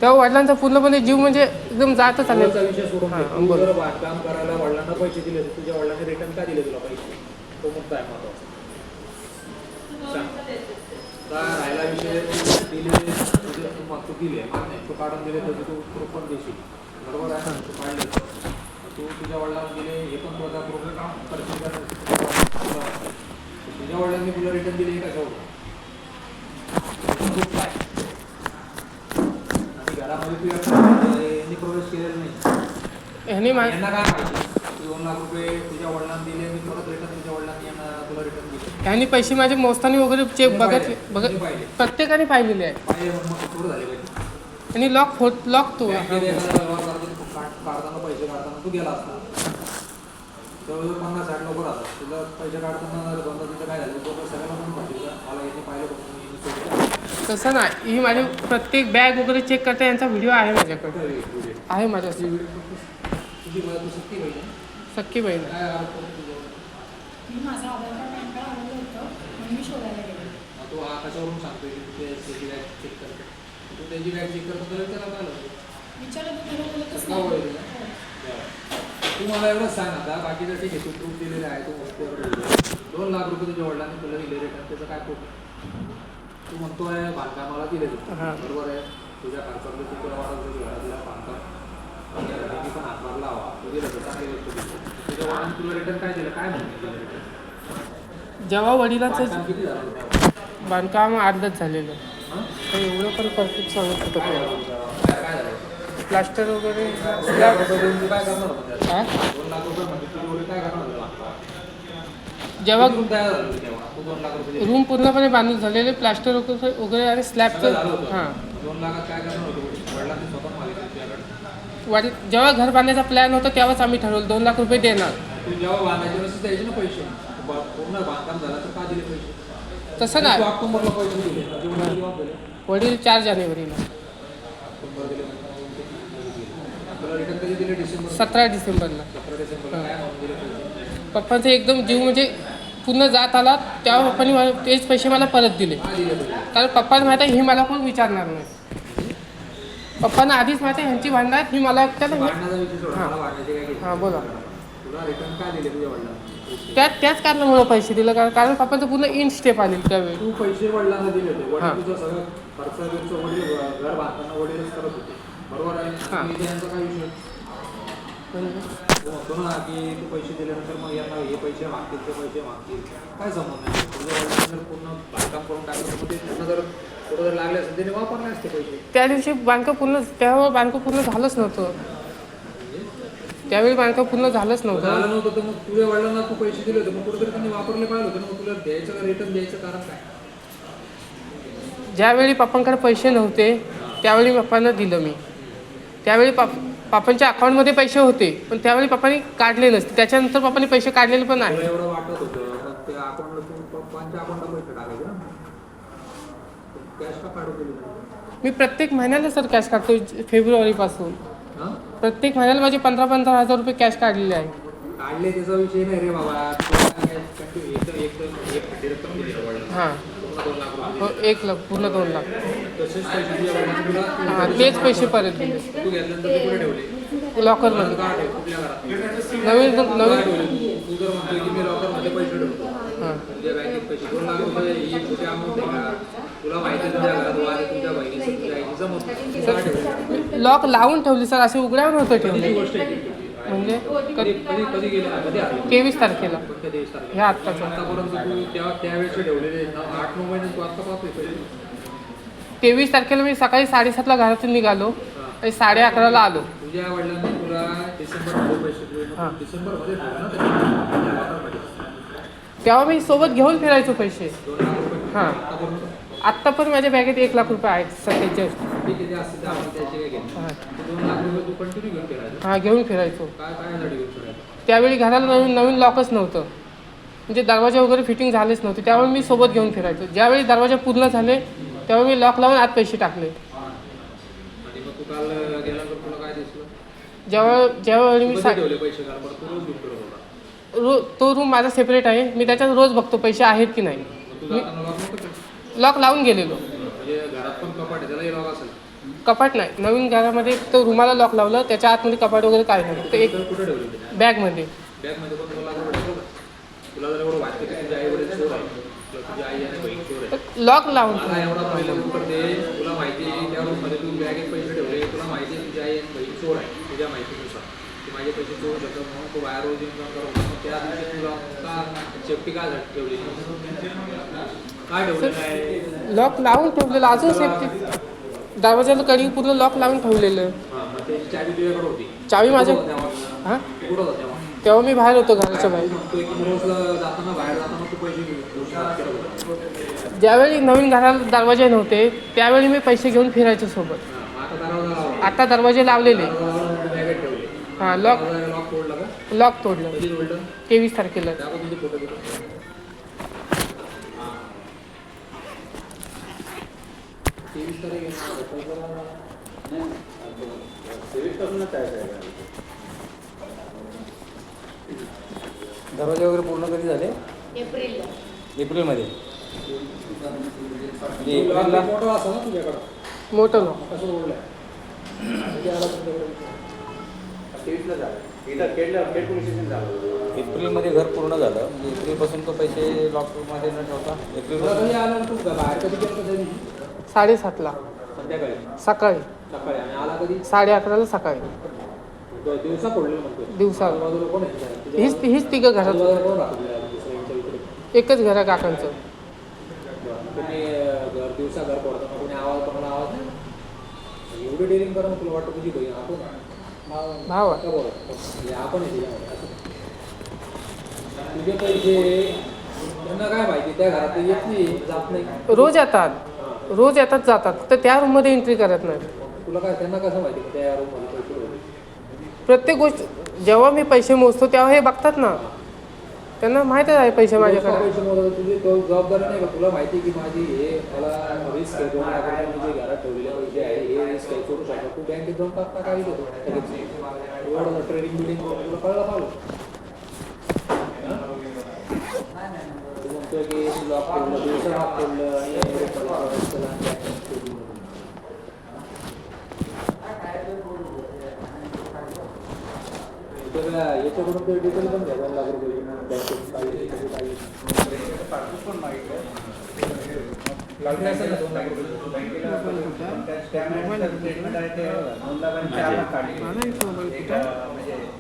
तेव्हा वडिलांचा पूर्णपणे जीव म्हणजे एकदम जातच आले. पुढचा विषय सोडून दे. हां, तू बोल. जर बांधकाम करायला वडिलांना पैसे दिले तर तुझ्या वडिलांनी रिटर्न का दिले तुला पैसे? तो मुद्दा आहे महत्वाचा. सांग. काय राहिला विषय दिले तुझे तू दिले मान्य तू काढून दिले तर तू प्रूफ पण देशील. बरोबर आहे ना? तू काढले तू तुझ्या वडिलांना दिले हे पण तुझा प्रूफ करशील का? तुझ्या वडिलांनी तुला रिटर्न दिले का जाऊ? प्रूफ काय? आणि घरामध्ये तू यांनी प्रवेश केलेला नाही. ह्याने यांना काय माहिती? तू 2 लाख रुपये तुझ्या वडिलांना दिले मी परत रिटर्न तुझ्या वडिलांनी यांना तुला रिटर्न दिले. ह्याने पैसे माझे मोजताना वगैरे चेक बघत कोणी पाहिले? प्रत्येकाने पाहिलेले आहे. पाहिले मग कुठं झाले पाहिजे? आणि लॉक तो बँकेत एखादा व्यवहार करताना काढताना पैसे काढताना तू गेला असता जवळजवळ 50-60 लोक राहतात. तुला पैसे काढताना बंद तिथं काय झालं तो सगळ्यांना पण पाहिजे का मला यांनी पाहिलं बघून तसं नाही. ही माझी प्रत्येक बॅग वगैरे चेक करता यांचा व्हिडिओ आहे माझ्याकडे. आहे माझ्याकडे. तुझी मला तू सक्की पाहिजे सख्खी बहीण आहे. काय आरोप करतो तुझ्यावर? मी माझं आधार कार्ड पॅन कार्ड हरवलं होतं म्हणून मी शोधायला गेले. तो हा कशावरून सांगतोय की त्याची बॅग चेक करतो? तू त्याची बॅग चेक करतो तर त्याला काय आलं? विचारलं तर त्याला बोलतच का नाही. होईल? तू मला एवढंच सांग आता बाकीचं ठीक आहे तू प्रूफ दिलेलं आहे तू वस्तूवर 2 लाख रुपये तुझ्या वडिलांनी तुला दिले रिटर्न त्याचं काय प्रूफ? तू म्हणतोय बांधकामाला दिले तू हां. बरोबर आहे. तुझ्या खर्चातलं तू तुला वाटत घरातल्या बांधकाम मी पण हातभार लावा तू दिलं तर चांगली गोष्ट दिली. तुझ्या वडिलांनी तुला रिटर्न काय दिलं? काय म्हणते दिलं रिटर्न? जेव्हा वडिलांचं बांधकाम किती झालं तेव्हा? बांधकाम अर्धच झालेलं. हां? तर एवढं पण परफेक्ट सांगत होतं काय ते. झालं? काय झालं? प्लास्टर वगैरे 2 लाख रुपये देऊन तू काय करणार होता त्यात? हां 2 लाख रुपये म्हणजे तू एवढे काय करणार होता? जेव्हा किती रूम तयार झालं होतं तेव्हा? तू 2 लाख रुपये दिले. रूम पूर्णपणे बांधून झालेले प्लास्टर वगैरे आणि सगळं झालं स्लॅबचं. होतं. हां 2 लाखात काय करणार होतं? वडिलांनी स्वतः मागितलं तुझ्याकडे. वडील जेव्हा घर बांधायचा प्लॅन होता तेव्हाच आम्ही ठरवलं 2 लाख रुपये देणार. तू जेव्हा बांधायचे नसेल द्यायचे ना पैसे. पूर्ण बांधकाम झालं तर का दिले पैसे? तसं तू नाही. ऑक्टोबरला पैसे दिले तुझे वडील केव्हा दिले? वडील 4 जानेवारीला ऑक्टोबर दिले तुला रिटर्न कधी दिले? डिसेंबर 17 डिसेंबरला 17 डिसेंबरला काय म्हणून दिले पैसे? पप्पांचा एकदम जीव म्हणजे पूर्ण जात आला तेव्हा पप्पांनी तेच पैसे मला परत दिले. काय दिले तुझे? कारण पप्पांना माहिती आहे ही मला कोण विचारणार नाही. पप्पांना आधीच माहिती आहे ह्यांची भांडणं आहेत ही मला त्याला भांडणाचा विषय सोडा. मला भांडण्याचे काय घेतलं? हां बोला. तुला रिटर्न काय दिले तुझ्या वडिलांनी? त्याच कारणामुळे पैसे दिले कारण पप्पांचं पूर्ण इन स्टेप आले त्यावेळी. तू पैसे वडिलांना दिले होते. हां. वडील तुझं सगळं खर्च बिर्च वडील घर बांधताना वडीलच करत होते. बरोबर आहे? हां. आणि इथे यांचा काय विषय? तू म्हणतो ना की तू पैसे दिल्यानंतर मग यांना हे पैसे मागतील ते पैसे मागतील. काय संबंध नाही. तुझ्या वडिलांनी जर पूर्ण बांधकाम करून टाकलं तर मग ते त्यांना जर थोडं जर लागले असेल त्याने वापरले असते पैसे. त्या दिवशी तेव्हा बांधकाम पूर्ण झालंच नव्हतं. त्यावेळी बांधकाम पूर्ण झालंच झालं नव्हतं. नव्हतं तर मग तुझ्या वडिलांना तू पैसे दिले होते मग कुठेतरी त्यांनी वापरले पाहिजे होते. मग तुला द्यायचं रिटर्न द्यायचं कारण काय? ज्यावेळी पप्पांकडे पैसे नव्हते त्यावेळी पप्पांना दिलं मी. त्यावेळी पप्पांच्या अकाउंटमध्ये पैसे होते पण त्यावेळी पप्पांनी काढले नसते. त्याच्यानंतर पप्पांनी पैसे काढलेले पण आहे. तुला एवढं वाटत होतं मग त्या अकाउंटला तू पप्पांच्या अकाउंटला पैसे टाकायचे ना. कॅश का काढू दिली? मी प्रत्येक महिन्याला सर कॅश काढतो फेब्रुवारीपासून. हां? प्रत्येक महिन्याला माझे 15-15 हजार रुपये कॅश काढलेले आहे. काढले त्याचा विषय नाही रे बाबा. तुला काय एक खड्डी रक्कम दिली वडिलांना. हां तू पूर्ण 2 लाख रुपये हो, दिले. 1 लाख पूर्ण 2 लाख. तसेच पैसे तुझ्या वडिलांनी तुला हां तेच पैसे परत दिले तू घेतल्यानंतर ते कुठे ठेवले? लॉकरमध्ये. का ठेव कुठल्या घरात? नवीन का नवीन ठेवले तू जर म्हणतोय की मी लॉकरमध्ये पैसे ठेवतो, हां तुझ्या बँकेत पैसे 2 लाख रुपये ही कुठे अमाऊंट आहे का? तुला माहिती आहे तुझ्या घरात वाद आहे, तुझ्या बहिणीचं तुझ्या आईचं जमत नाही. तू का ठेवलं? लॉक लावून ठेवली सर, असे उघड्यावर नव्हतं कोणती ठेवले. गोष्ट आहे ती? म्हणजे कधी कधी कधी गेले कधी आले? 23 तारखेला पण कधी विस्तारले? ह्या आत्ताच्या आतापर्यंत तू त्यावेळेचे ठेवलेले 8-9 महिने तू आता पाहतोय पैसे. 23 तारखेला मी सकाळी 7:30ला घरातून निघालो आणि 11:30ला आलो. तुझ्या वडिलांनी तुला डिसेंबरमध्ये पैसे दिले, हां. डिसेंबरमध्ये ठेवले ना ते लॉकरमध्ये. तेव्हा मी सोबत घेऊन फिरायचो पैसे. 2 लाख रुपये हां आतापर्यंत. आत्ता पण माझ्या बॅगेत 1 लाख रुपये आहेत सध्याच्या. ठीक आहे, ते असते ते आपण त्याचे काय घेतो. हां ते 2 लाख रुपये तू कंटिन्यू घेऊन फिरायचं. हां घेऊन फिरायचो. काय घेऊन फिरायचं? त्यावेळी घराला नवीन नवीन लॉकच नव्हतं, म्हणजे दरवाजा वगैरे फिटिंग झालेच नव्हते. त्यावेळी मी सोबत घेऊन फिरायचो. ज्यावेळी दरवाजा पूर्ण झाले त्यावेळी मी लॉक लावून आत पैसे टाकले. आणि मग तू काल गेल्यानंतर तुला काय दिसलं? ज्यावेळी मी कधी ठेवले पैसे काल? पण तू रोज घेऊन फिरत होता. तो रूम माझा सेपरेट आहे, मी त्याच्यात रोज बघतो पैसे आहेत की नाही. मग तू जाताना लॉक नव्हतं केलं? लॉक लावून गेलेलो. म्हणजे घरात पण कपाट आहे त्यालाही लॉक असेल. कपाट नाही, नवीन घरामध्ये तो रूमाला लॉक लावलं, त्याच्या आतमध्ये कपाट वगैरे काय नाही, फक्त एक तर कुठे ठेवले ते? बॅगमध्ये. बॅगमध्ये पण तुला लागलं ठेवलं? तुला जर एवढं वाटतं की तुझ्या आई वडील चोर आहे किंवा तुझी आई आणि बहीण चोर आहे, लॉक लावून मला एवढा पहिलं उत्तर दे. तुला माहिती आहे त्या रूममध्ये तू बॅगेत पैसे ठेवले, तुला माहिती आहे तुझी आई आणि बहीण चोर आहे तुझ्या माहितीनुसार, की माझे पैसे चोर शकतात म्हणून तू बाहेर रोज इन्कम करत मग त्या दिवशी तुला का सेफ्टी का ठेवली काय ठेवलेलं आहे? लॉक लावून ठेवलेलं, अजून सेफ्टी. दरवाजाला कडी पूर्ण लॉक लावून ठेवलेलं. हां, मग त्याची चावी तुझ्याकडे होती? चावी माझ्या कुठं होता तेव्हा? हां कुठं होता तेव्हा? तेव्हा मी बाहेर होतो घराच्या तू बाहेर. म्हणतोय की रोज जाताना बाहेर जाताना तू पैसे घेऊन करत होता. ज्यावेळी नवीन घराला दरवाजे नव्हते त्यावेळी मी पैसे घेऊन फिरायचो सोबत. मग आता दरवाजा लावला. आता दरवाजे लावलेले. बॅगेत ठेवले. हां लॉक लॉक तोडलं का? लॉक तोडलं कधी तोडलं? 23 तारखेला. त्याबद्दल तुझे फोटो बिटो? 23 तारीख दरवाजे वगैरे पूर्ण कधी झाले? एप्रिलला. एप्रिलमध्ये. म्हणजे एप्रिलला एप्रिलला फोटो असा ना तुझ्याकडं? मोठं लॉक. कसं ओढलंय? कधी आला तुमच्याकडे? 23ला झालं. इथं खेड पोलीस स्टेशन झालं. एप्रिलमध्ये घर पूर्ण झालं. म्हणजे एप्रिलपासून तो पैसे लॉकमध्ये न ठेवता तुला एप्रिलपासून कधी आला तू बाहेर कधी गेलं त्या दिवशी? 7:30ला संध्याकाळी सकाळी. सकाळी आणि आला कधी? 11:30ला सकाळी दिवसा फोडलेलं म्हणतो. दिवसा. आजूबाजूला कोण आहे? हीच तिघं घरात. आजूबाजूला कोण राहतो तुझ्या दुसऱ्यांच्या इकडे? एकच घर आहे काकांचं. तुम्ही घर दिवसा घर पडताना कोणी आवाज तुम्हाला आवाज नाही? एवढी डेअरिंग करा तुला वाटतं तुझी बहीण आपण भाव आहे. का बोला म्हणजे आपण आहे तिच्यामध्ये असं. तुझे पैसे त्यांना काय माहिती त्या घरात येत नाही जात नाही. रोज येतात जातात, तर त्या रूममध्ये एंट्री करत नाही. तुला काय त्यांना कसं माहिती की त्या रूममध्ये पैसे होते? प्रत्येक गोष्ट जेव्हा मी पैसे मोजतो तेव्हा हे बघतात ना, त्यांना माहीतच आहे पैसे माझ्याकडे. पैसे मोजायला तुझी जबाबदारी नाही का? तुला माहिती आहे की माझी हे मला रिस्क आहे 2 लाख रुपये मी जे घरात ठेवलेले पैसे आहे हे रिस्क आहे करू शकतो. तू बँकेत जाऊन टाकता काही देतो एवढं ट्रेडिंग बिडिंग तुला कळलं पाहिलं. तू म्हणतोय की लॉक तोडलं दिवसा लॉक तोडलं आणि याच्याकडून ते डिटेल पण घ्या 2 लाख रुपये बँकेत पासबुक पण मागितलं. लागले असेल ना 2 लाख रुपये. स्टेटमेंट आहे ते 2 लाख आणि 4 लाख काढले. म्हणजे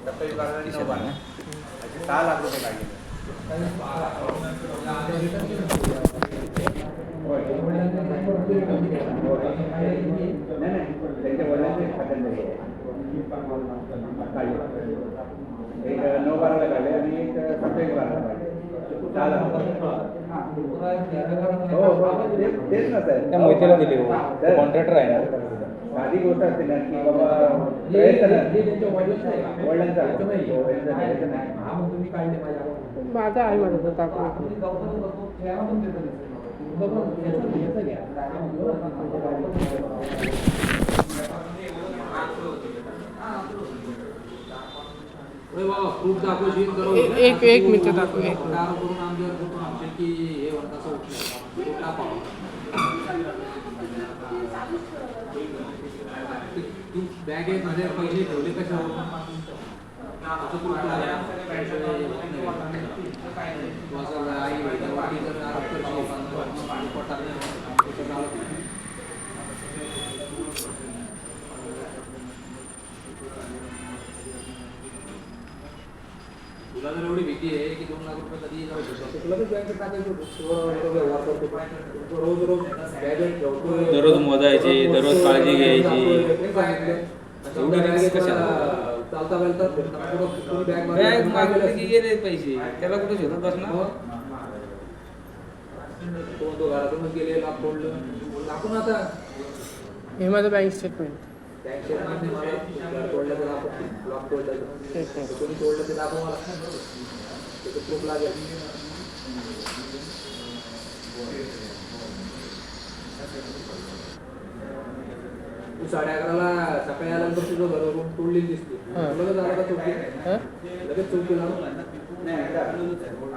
दप्तरी काढायला 6 लाख रुपये काढले. नाही त्यांच्या वडिलांचे खात्यामध्ये काढले. एक 9-12ला काढले आणि एक 7-12ला काढले. 6 लाख. हो तेच ना सर. त्या मोहितीला दिले हो, कॉन्ट्रॅक्टर आहे ना. साधी गोष्ट असते ना की बाबा वडिलांचा माझा आहे माझं काका. प्रूफ दाखवशील एक मिनिट दाखव. करून आमच्यावर की हे म्हणत असं तू बॅगेमध्ये पैसे ठेवले कशावर असं तू आई वडिलांवरती जर आरोप करशील, पोटात तुला जर एवढी भीती आहे की 2 लाख रुपये कधी जाऊ शकतो, तुला तर बँकेत टाकायचं व्यवहार करतो, रोज रोज बॅगेत ठेवतो, दररोज मोजायचे, दररोज काळजी घ्यायची. एवढी रिस्क कशाला? चालता वेळता बॅग मागवले की गेले पैसे, त्याला कुठे शोधत बसणार? तो घरातूनच गेले, लाभ तोडलं, दाखवून आता हे माझं बँक स्टेटमेंट. बँक स्टेटमेंट मला तोडलं तर दाखव, लॉक तोडलं कोणी तोडलं ते दाखव मला, त्याचं प्रूफ लागेल. तू 11:30ला सकाळी आल्यानंतर तुझं घरावरून तोडलेली दिसते, लगेच आला का चौकी? लगेच चौकीला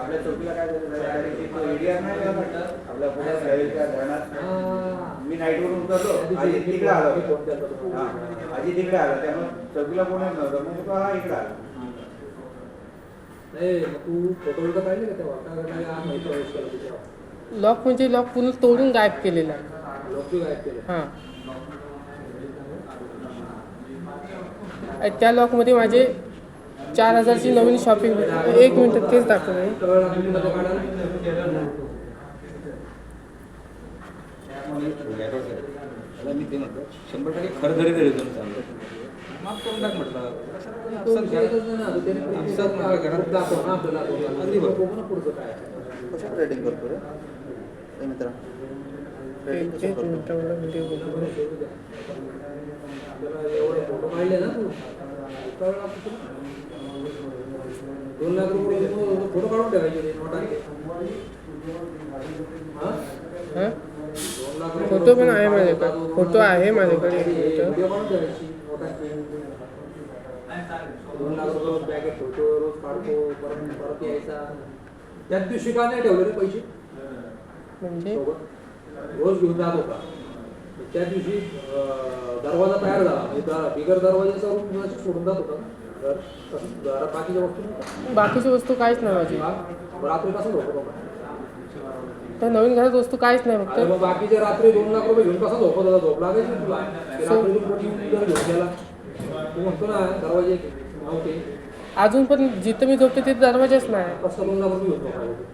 आपल्या चौकीला काय झालं, एरिया नाही का वाटतं आपल्या पुढे साईडच्या धरणात मी नाईटवरून उतरलो, आजी तिकडे आलो, आजी तिकडे आला, त्यामुळे चौकीला कोणच नव्हतं, मग तो हा इकडे आला. नाही मग तू फोटो तर पाहिले का तेव्हा काय आज माहिती प्रवेश केला तुझ्या लॉक म्हणजे लॉक पूर्ण तोडून गायब केलेला आहे. लोक गायब केले. हां, आणि त्या लॉकमध्ये माझे 4,000ची नवीन शॉपिंग होती. 1 मिनिट तेच दाखवलं. तळ मध्ये काढाल मी ते म्हटलं 100% खरं घरी तरी तुम्ही चाललं माफ करून टाक म्हटलं. अगदी बरोबर. कशावर रेटिंग करतो रे मित्रा? एक मिनिट मला व्हिडिओ बघू. एवढे फोटो काढले ना तू 2 लाख रुपये फोटो काढून ठेवायचे नोटांचे. हां, फोटो पण आहे माझ्याकडे, फोटो आहे माझ्याकडे. व्हिडिओ काढून ठेवायची नोटांची. 2 लाख रुपये बॅगेत ठेवतो, रोज काढतो, परत यायचा. त्याच दिवशी का नाही ठेवले रे पैसे म्हणजे सोबत? रोज घेऊन जात होता. त्या दिवशी दरवाजा तयार झाला, म्हणजे बिगर दरवाजाचा रूम सोडून जात होता ना, घरात बाकीच्या वस्तू नव्हत्या. बाकीची वस्तू काहीच नाही माझी. रात्री कसं झोपत होता? त्या नवीन घरात वस्तू काहीच नाही. अरे फक्त मग बाकीचे रात्री 2 लाख रुपये घेऊन कसा झोपत होता? झोप लागायची ना तुला? ते रात्री कोणी जर घेऊन गेला तू म्हणतो ना दरवाजे नव्हते, अजून पण जिथं मी झोपते तिथे दरवाजाच नाही. कसं 2 लाख रुपये घेऊन झोपायचे?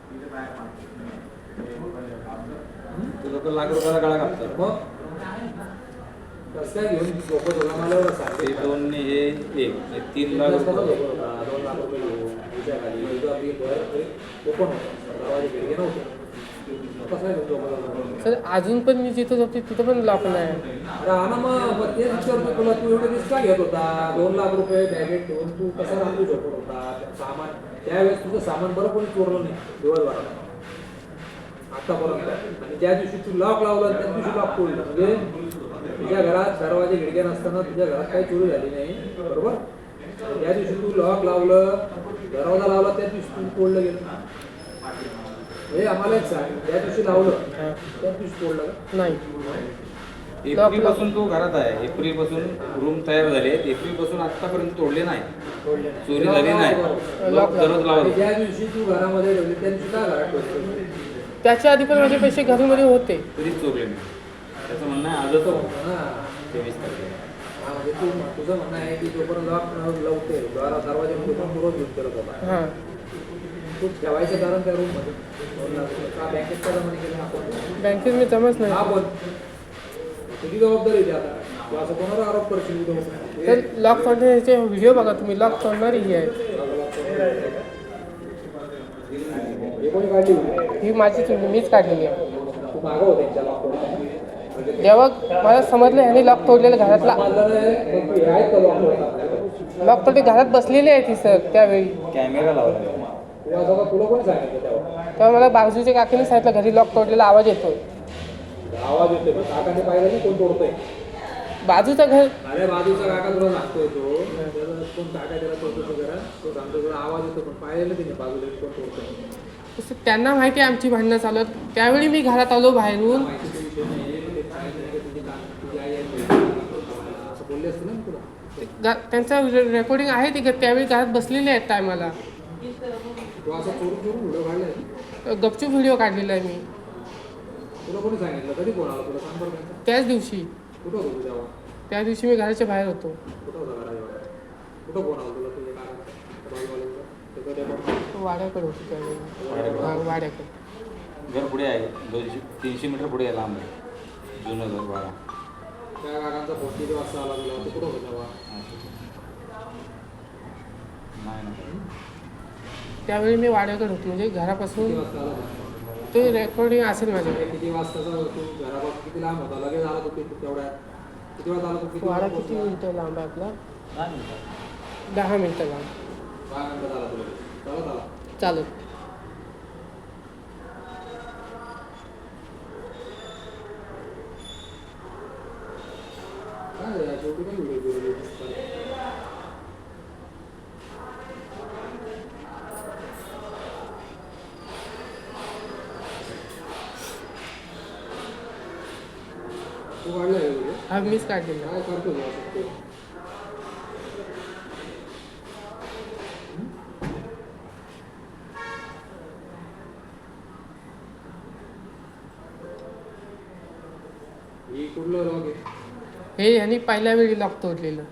लोक लाख रुपयाला गाळा कापतात. मग कसं काय घेऊन झोपत होता मला एवढं सांग. ते 2 ने हे 1 हे 3 लाख कसा रुपये. झोपत होता? 2 लाख रुपये घेऊन तुझ्या खाली तुझं आपली घर ओपन होतं, दरवाजे खिडकी नव्हते, कसं काय झोपत होता? सर अजून पण मी जिथं झोपते तिथं पण लॉक नाही. अरे हा ना, मग तेच विचारतो तुला, तू एवढे रिस्क का घेत होता? 2 लाख रुपये बॅगेत ठेवून तू कसा रात्री झोपत होता? सामान त्यावेळेस तुझं सामान बरं कोणी चोरलं नाही दिवसभरात आतापर्यंत. आणि ज्या दिवशी तू लॉक लावलं त्या दिवशी लॉक तोडलं, म्हणजे तुझ्या घरात दरवाजे खिडक्या नसताना तुझ्या घरात काही चोरी झाली नाही, बरोबर? ज्या दिवशी तू लॉक लावलं, दरवाजा लावला, त्या दिवशी तू तोडलं गेलं. हे आम्हाला एक सांग, ज्या दिवशी लावलं त्या दिवशी तोडलं का? नाही. एप्रिल पासून तो घरात आहे. एप्रिल पासून रूम तयार झाले. एप्रिल पासून आतापर्यंत तोडले नाही, चोरी झाली नाही. लॉक दररोज लावलं. ज्या दिवशी तू घरामध्ये ठेवली त्या दिवशी काय घरात ठेवलं? त्याच्या आधी पण माझे पैसे घरामध्ये होते. तरीच चोरले नाही. त्याचं म्हणणं आहे आजच ना 23 तारखेला. हा, म्हणजे तुझं म्हणणं आहे की जोपर्यंत लॉक लावते दरवाजा रोज यूज करत होता. हां, तू ठेवायचं कारण त्या रूममध्ये का बँकेत का जमा केलं आपण? बँकेत मी जमाच नाही. हा बोल, तुझी जबाबदारी आहे आता. तू असं कोणाला आरोप करशील? तर लॉक तोडण्याचे व्हिडिओ बघा तुम्ही. लॉक तोडणारी ही आहे. हे कोणी काढली? ही माझीच मीच काढलेली आहे. तू मागं होते त्यांच्या लॉक तोडण्यासाठी. जेव्हा मला समजलं ह्याने लॉक तोडलेलं घरातला, लॉक तोडले घरात बसलेली आहे ती सर त्यावेळी. कॅमेरा लावला. तुला कोणी सांगितलं तेव्हा? तेव्हा मला बाजूच्या काकीने सांगितलं घरी लॉक तोडलेला आवाज येतोय. आवाज येतोय पण काकाने पाहिलं नाही कोण तोडतोय. बाजूचं घर. अरे बाजूचा काका तुला सांगतोय, तो कोण काका त्याला तोडतो घरात, तो सांगतो तुला आवाज येतो पण पाहिलेलं तिने बाजूला कोण तोडतोय. तसं त्यांना माहिती आहे आमची भांडणं चालू आहेत. त्यावेळी मी घरात आलो बाहेरून. माहितीचा विषय नाही आहे, पण ते काय नाही का तुझी आई आहे असं बोलले असते ना मी तुला. त्यांचं रेकॉर्डिंग आहे ते त्यावेळी घरात बसलेले आहेत टायमाला. तू असं चोरून व्हिडिओ काढलाय? गपचूप व्हिडिओ काढलेला आहे मी तुला कोणी सांगितलं? कधी फोन आला तुला? सांग बरं त्यांचा. त्याच दिवशी. कुठं होतो तू तेव्हा? त्या दिवशी मी घराच्या बाहेर होतो. कुठं होता घराजवळ? कुठं फोन आला तुला तुझ्या काकाचा? ते कधी आपण वाड्याकडे होतो त्यावेळी. हा, वाड्याकडे. घर पुढे आहे 300 मीटर पुढे आहे लांब आहे जुनं घर बाळा. त्या काकांचा फोन किती वाजता आला तुला? तू कुठं होता तेव्हा? नाही ना त्यावेळी मी वाड्याकडे होतो म्हणजे किती घरापासून. वाजता आला तू? ते रेकॉर्डिंग असेल माझ्याकडे. किती वाजताचा तू घरापासून किती लांब होता? लगेच आला तू तेवढ्या किती वाजता आला तू? किती वाडा वाजता किती पोहोचला? मिनिटं लांब आहे आपला? 10 मिनिटं लांब 10 मिनिटात आला तुला? चालत आला? चालत. काय रे, शेवटी पण व्हिडिओ केलेली दिसतात. तू काढलाय का व्हिडिओ? हा मीच काढलेला. काय करतो तू असं? तू ही कुठलं लॉग आहे? हे ह्यांनी पहिल्या वेळी लॉक तोडलेलं.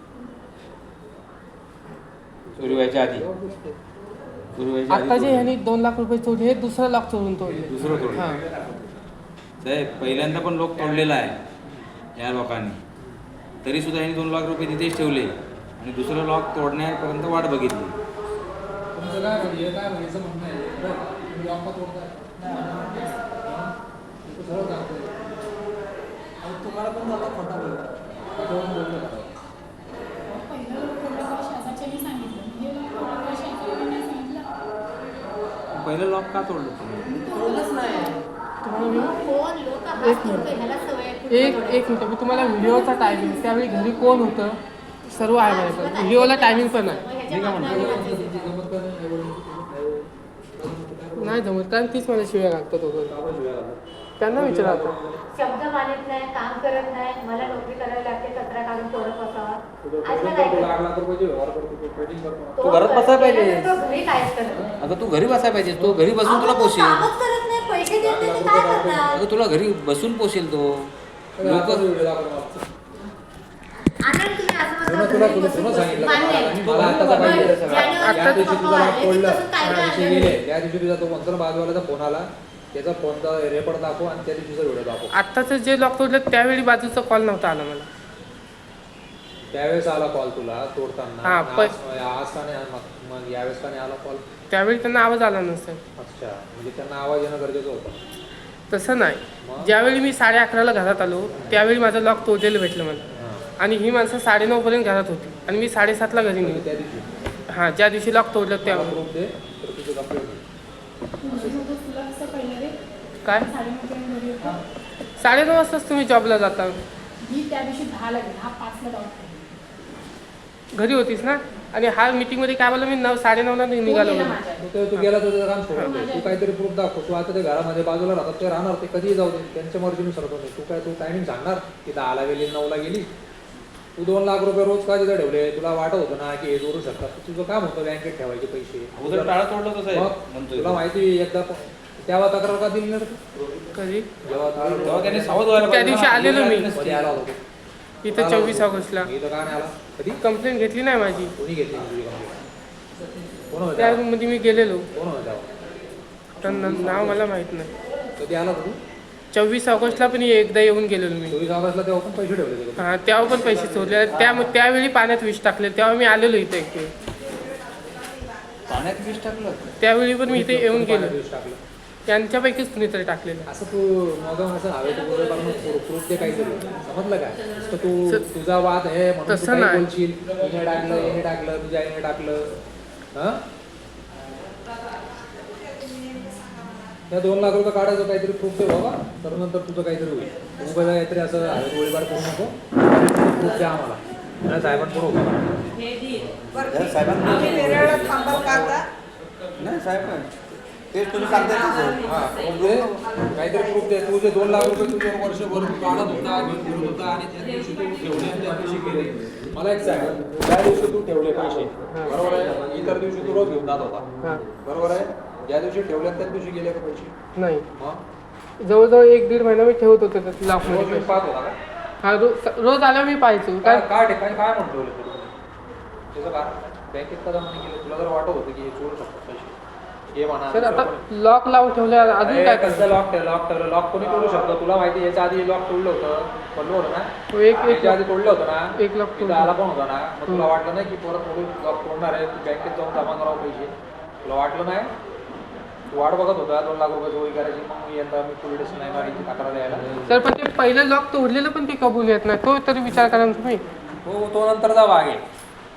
चोरी व्हायच्या आधी लॉग दिसतो. चोरी व्हायच्या आता जे आधी ह्यांनी 2 लाख रुपये तोडले हे दुसरं लॉक तोडून तोडले. दुसरं तोडलं. हां साहेब पहिल्यांदा पण लोक तोडलेला आहे या लोकांनी, तरी सुद्धा यांनी 2 लाख रुपये तिथेच ठेवले आणि दुसरं लॉक तोडण्यापर्यंत वाट बघितली. तुमचं काय म्हणजे काय म्हणायचं म्हणणं आहे? बरं, तुम्ही लॉग का तोडताय? तू सरळ सांगतोय. तुम्हाला पण आता खोटा बोलला. तोडून बोललं का? पहिलं लोक शेजारच्यानी सांगितलं, हे लोक शेजारच्यानी सांगितलं. पहिलं लॉक का तोडलं तुम्ही? तोडलंच नाही. कोण लोक हात तोडतो ह्याला सवय आहे कुठं एक तोडायची. मिनिट मी तुम्हाला व्हिडिओचा टायमिंग त्यावेळी घरी कोण होतं सर्व आहे माझ्याकडे. व्हिडिओला टायमिंग पण आहे. ह्याच्या मागं तुमची गंमत का नाही? नाही जमत कारण तीच मला शिव्या घालतात वगैरे. आपण शिवाय घालतो. त्यांना विचारा आता. शब्द मानत नाही, काम करत नाही, मला नोकरी करावी लागते, कचरा काढून पोरं बसावा. तुझं असं ट्रेडिंग काय करतो, करतो? लाख लाख रुपयाची व्यवहार करतो, तू ट्रेडिंग करतो ना. तू घरात बसायला पाहिजे. तो घरी कायच करतो? अगं तू घरी बसायला पाहिजे, तो घरी बसून तुला अहो, तो पोषेल. कामच करत नाही, पैसे देत नाही, तर काय करणार? अगं तुला घरी बसून पोषेल तो. लोक लोक आनंद तुम्ही असं म्हणता, तुला घरी बसून सांगितलं का? मान्य आहे. आणि मला आताचा पण पाहिजे जानेवारी त्या दिवशी पप्पा तुझा लाभ आले, पडलं, तिथपासून काय त्या काय दिवशी आलं? गेले, त्या दिवशी तुझा तो मंत्र बाजूवाल्याचा फोन आला, त्याचा फोनचा रेकॉर्ड दाखव आणि त्या दिवशीचा व्हिडिओ दाखव. आत्ताचं जे लॉक तोडलं त्यावेळी बाजूचा कॉल नव्हता आला मला. त्यावेळेस आला कॉल तुला तोडताना. हा, आज का नाही मग यावेळेस का नाही आला कॉल? त्यावेळी त्यांना आवाज आला नसेल. अच्छा, म्हणजे त्यांना आवाज येणं गरजेचं होतं. तसं नाही. मग? ज्यावेळी मी 11:30ला घरात आलो त्यावेळी माझं लॉक तोडलेलं भेटलं मला. हां. आणि ही माणसं 9:30पर्यंत घरात होती आणि मी 7:30ला घरी म्हणजे निघलो. त्या दिवशी हां ज्या दिवशी लॉक तोडलं मला त्यावेळी. प्रूफ दे तर तुझं कंप्लेंट होईल. तुला कसं पहिलं रे? काय 9:30 घरी होतो. 9:30 वाजताच तुम्ही जॉबला जाता. मी त्या दिवशी 10ला गेले, हा 5ला जाऊ. घरी होतीस ना. आणि हा मीटिंगमध्ये काय बोलला मी 9:30ला निघालो गेला म्हणून. माझ्या. तू गेला तर काम सोडून दे. तू काहीतरी प्रूफ दाखव. तू आता ते घरामध्ये बाजूला राहतात ते राहणार, ते कधीही जाऊ दे, त्यांच्या मर्जीनुसार जाऊ दे. तू टायमिंग सांगणार की 10ला गेली 9ला गेली. तू 2 लाख रुपये रोज का तिथं ठेवले? तुला वाटत होतं ना की हे जोडू शकतात. तुझं काम होतं बँकेत ठेवायचे पैसे. अगोदर टाळं तोडलं कसं आहे मग म्हणतोय तुला तो. माहिती एकदा तेव्हा तक्रार का दिली नाही रे तू? कधी तेव्हा त्याने सावध व्हायला त्या पाहिजे दिवशी ना. आलेलो मी. कधी आला होता तू? इथं 24 ऑगस्टला. मी तर का नाही आला? कधी कंप्लेंट घेतली नाही माझी. कोणी घेतली तुझी कंप्लेंट? कोण होतं त्या तेव्हा? रूममध्ये मी गेलेलो. कोण होतं तेव्हा? पण नाव मला माहीत नाही. कधी आला होता तू? 24 ऑगस्टला पण एकदा येऊन गेलेलो मी. 24 ऑगस्टला तेव्हा पण पैसे ठेवले होते का? हां तेव्हा पण पैसे चोरले. त्यावेळी पाण्यात विष टाकले. तेव्हा मी आलेलो इथे एक वेळ. पाण्यात विष टाकलं. त्यावेळी पण मी इथे येऊन गेलो. दिवस टाकलं. त्यांच्यापैकीच कुणीतरी टाकलेलं. असं तू मग असं हवे तू बोलत प्रूफ दे काहीतरी. समजलं काय? नुसतं तू तुझा वाद आहे म्हणून तू तसं काही नाही. बोलशील. हिने टाकलं, हिने टाकलं, तुझ्या आईने टाकलं. हां त्या 2 लाख रुपये काढायचं काहीतरी प्रूफ दे बाबा, तर नंतर तुझं काहीतरी होईल. तू बघा काहीतरी असं हवे गोळीबार करू नको. प्रूफ द्या आम्हाला. नाही साहेबांपुढे उभं करा. साहेबांना नाही साहेब तेच तुम्ही सांगताय हा, प्रूफ दे. काहीतरी प्रूफ दे. तू जे 2 लाख रुपये तुझ्या वर्षभर काढत होता, घेऊन फिरत होता आणि त्या दिवशी तू ठेवले आणि त्या दिवशी गेले. मला एक सांग, त्या दिवशी तू ठेवले पैसे, बरोबर आहे? इतर दिवशी तू रोज घेऊन जात होता, हां बरोबर आहे? ज्या दिवशी ठेवले आणि त्याच दिवशी गेले का पैसे? नाही, मग जवळजवळ 1-1.5 महिना मी ठेवत होतो रोज लॉकमध्ये मी पैसे. पाहत होता का? हा रोज आल्यावर मी पाहायचो काय काय काय ठिकाणी काय म्हणून ठेवले तू? त्याचं काय बँकेत का जमा नाही केलं? तुला जर वाटत होतं की हे चोरू शकतो पैसे, हे म्हणा. सर आता लॉक लावून ठेवले अजून काय कसं लॉक ठेवलं? लॉक कोणी तोडू शकतो? तुला माहिती याच्या आधी लॉक तोडलं होतं, पडलं होतं ना? तो एक याच्या आधी तोडलं होतं ना? एक लॉक तिथं आला पण होता ना? मग तुला वाटलं नाही की परत लॉक तोडणार आहे, तू बँकेत जाऊन जमा करावं पैसे? तुला वाटलं नाही? तू वाट बघत होता 2 लाख रुपये चोरी करायची, मग मी यंदा मी पोलीस स्टेशन येणार याची तक्रार द्यायला. सर पण ते पहिलं लॉक तोडलेलं पण ते कबूल येत नाही, तो तरी विचार करा ना तुम्ही. तो नंतरचा भाग आहे,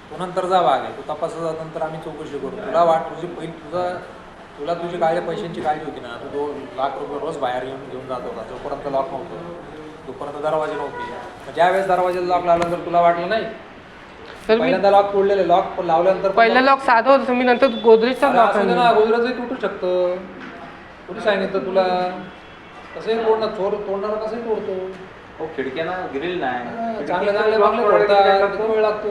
तो नंतरचा भाग आहे. तो तपासाचा नंतर आम्ही चौकशी करू. तुला तुझी पहिली तुला तुझी पैशांची काळजी होती ना? तू 2 लाख रुपये रोज बाहेर घेऊन जात होता. जोपर्यंत लॉक नव्हतं तोपर्यंत दरवाजे नव्हते. ज्यावेळेस दरवाजाला लॉक लावल्यानंतर तुला वाटलं नाही? तर मी पहिल्यांदा लॉक तोडलेले, लॉक लावल्यानंतर पहिलं लॉक साधं होतं, मी नंतर गोदरेजचा लॉक आणला. ना गोदरेजही तुटू शकतं. कुठे सांगितलं तुला? कसंही तोडणार, चोर तोडणार कसंही तोडतो. हो, खिडक्यांना ग्रिल नाही. चांगले तोडतात, किती वेळ लागतो?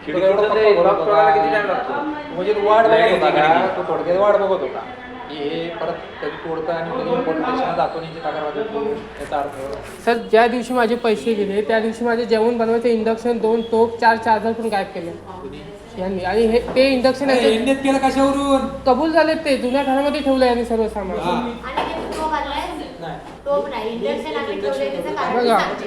खिडकीचं ते lock तोडायला किती time लागतो? म्हणजे तू वाट बघत होता का? खिडकी. तू थोडक्यात वाट बघत होता की हे परत कधी तोडतं आणि कधी पोलीस स्टेशनला दाखवण्याची तक्रार देतो, याचा अर्थ. सर ज्या दिवशी माझे पैसे गेले त्या दिवशी माझे जेवण बनवायचं इंडक्शन 2 टोप 4 चार्जर पण गायब केले यांनी. आणि हे ते इंडक्शन इंडियात केलं कशावरून? कबूल झाले, ते जुन्या घरामध्ये ठेवलं यांनी सर्व सामान. आणि हे टोप आणलाय? टोप नाही, इंडक्शन आम्ही ठेवलंय, त्याचं कारण मी बघा. सांगते.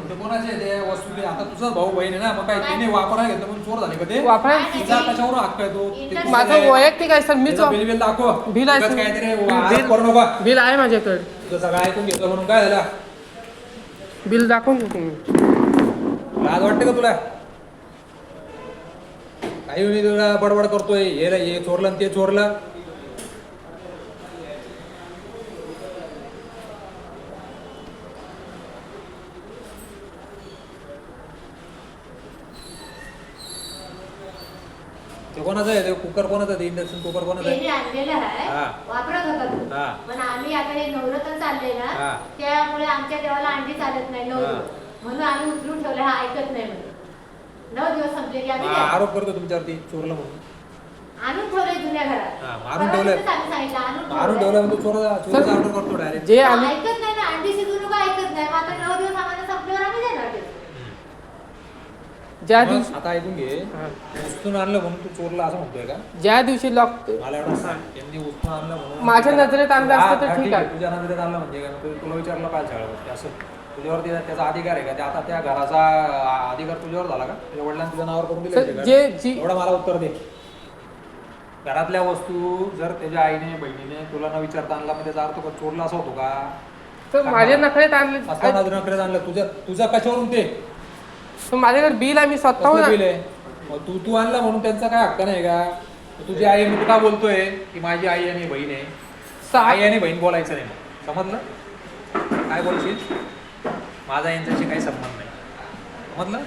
ते कोणाचे ते वस्तू ते आता तुझा भाऊ बहीण आहे ना, मग काय त्याने वापरायला घेतलं म्हणून चोर झाले का ते? वापरायला तुझा कशावरून हक्क आहे तो? ते माझं वैयक्तिक आहे सर, मीच बिल बिल दाखव. बिल आहे उगाच सर. काहीतरी आरोप करू नका. बिल आहे माझ्याकडे, तुझं सगळं ऐकून घेतलं म्हणून काय झालं? बिल दाखवून देतो मी. लाज वाटते का तुला? काही मी तुला बडबड करतोय, हे चोरलं आणि ते चोरलं. ते कोणाचं आहे? ते कुकर कोणाचं आहे? इंडक्शन कुकर कोणाचं त्यांनी आहे? आणलेलं आहे, हा. वापरत होता तो. हा. पण आम्ही आता हे नवरत्न चाललंय हा. ना, त्यामुळे आमच्या देवाला अंडी चालत नाही हा. नवरत्न, म्हणून आम्ही उचलून ठेवलं, हा ऐकत नाही म्हणून. 9 दिवस संपले की आम्ही हा, द्यायचं. आरोप करतो तुमच्यावरती चोरलं म्हणून. आणून ठेवलंय जुन्या घरात. हा, मारून ठेवलंय. परवा दिवशीच आम्ही सांगितलं, मारून ठेवलं म्हणजे चोराचा ऑर्डर करतो डायरेक्ट. जे तो आम्ही ऐकत नाही ना, अंडी शिजू नका ऐकत नाही. मग आता 9 दिवस आम्हाला संपल्यावर आम्ही देणार ते. ज्या मग दिवशी आता ऐकून घे, हा. उचलून आणलं म्हणून तू चोरला असं म्हणतोय का? ज्या दिवशी लॉक मला एवढं सांग, त्यांनी उचलून आणलं म्हणून माझ्या नजरेत आणलं असतं तर हा, ठीक आहे. तुझ्या नजरेत आणलं म्हणजे काय? तुला विचारलं पाहिजे सगळ्या गोष्टी. असं तुझ्यावरती त्याचा अधिकार आहे का? ते आता त्या घराचा अधिकार तुझ्यावर झाला का? तुझ्या वडिलांनी तुझ्या नावावर करून सर दिलं जे जी एवढं मला उत्तर दे. घरातल्या वस्तू जर त्याच्या आईने बहिणीने तुला न विचारता आणला, मग त्याचा अर्थ का चोरला असा होतो का? तर माझ्या नखरेत आणले, असताना नकरेत आणलं तुझं कशावरून ते? तर माझ्याकडे बिल आहे, मी कसलं स्वतःहून बिल आहे? मग तू आणला म्हणून त्यांचा काय हक्क नाही का? तुझी आई मी का बोलतोय की माझी आई आणि बहीण आहे? आई आणि बहीण बोलायचं नाही, मग समजलं? काय बोलशील? माझा यांच्याशी काही संबंध नाही, समजलं?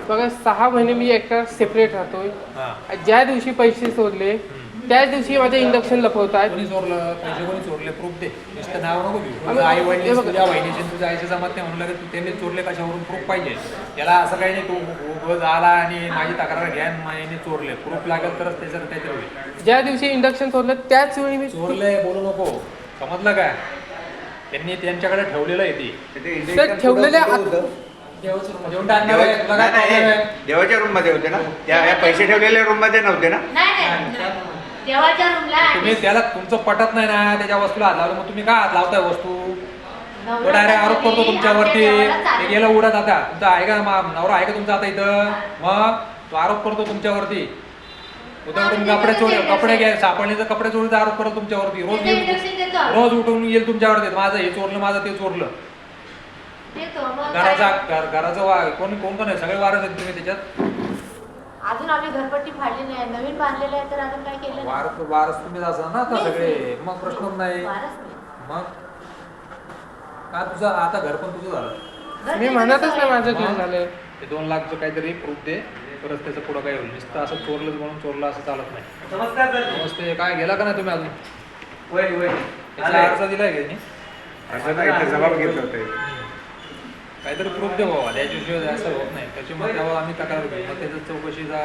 बघा 6 महिने मी एकटा सेपरेट राहतोय. हां. ज्या दिवशी पैसे सोडले त्याच दिवशी माझे इंडक्शन लपवत आहेत. कोणी चोरलं? पैसे कोणी चोरले? प्रूफ दे. नुसतं नाव नको देऊ. आम्ही- तुझ्या आई हे वडील बघा. तुझ्या बहिणीचे तुझ्या आईचे जमत नाही म्हणलं की त्यांनी चोरले कशावरून? प्रूफ पाहिजे. याला असं काही नाही तू उगाच आला आणि माझी तक्रार घ्या आणि याने चोरले. प्रूफ लागेल तरच त्याच्यावर काहीतरी होईल. ज्या दिवशी इंडक्शन सोडलं त्याच वेळी मी चोरले बोलू नको, समजलं काय? त्यांनी त्यांच्याकडे ठेवलेलं आहे ते. सर ठेवलेले देऊन टाकणार आहे. तुला काय problem आहे? देवाच्या रूम मध्ये होते ना, त्या पैसे ठेवलेल्या रूम मध्ये नव्हते ना. नाही देवाच्या रूमला तुम्ही त्याला तुमचं पटत नाही ना, त्याच्या वस्तूला हात लावलं, मग तुम्ही काय हात लावताय वस्तू? तो डायरेक्ट आरोप करतो तुमच्यावरती. ते गेलं उडत आता. तुमचा आहे का नवरा आहे का तुमचा आता इथं? मग तो आरोप करतो तुमच्यावरती. उद्या उठून कपडे घ्या, सापडले तर कपडे चोरीचा आरोप करतो तुमच्यावरती. रोज उठून येईल तुमच्यावरती, माझं हे चोरलं, माझं ते चोरलं. घराचं कोण आहे? सगळे वारस आहेत तुम्ही त्याच्यात. अजून आम्ही घरपट्टी फाडली नाही, नवीन बांधलेलं आहे, तर अजून काय केलं नाही. वारस तुम्ही असाल ना आता सगळे, मग प्रश्नच नाही. वारस नाही. मग का तुझं आता घर पण तुझं झालं? घर मी ते म्हणतच कसं नाही आहे? माझं घर झालं. ते 2 लाखचं काहीतरी प्रूफ दे, परत त्याचं पुढं काय होईल. नुसतं असं चोरलंच म्हणून चोरलं असं चालत नाही. नमस्ते. काय गेला का नाही तुम्ही अजून? त्याचा अर्ज दिलाय का त्यांनी? जबाब घेतला होता काहीतरी प्रूफ दे बाबा, त्याच्याशिवाय असं होत नाही. त्याची मग तेव्हा आम्ही तक्रार करू, मग त्याचं चौकशीचा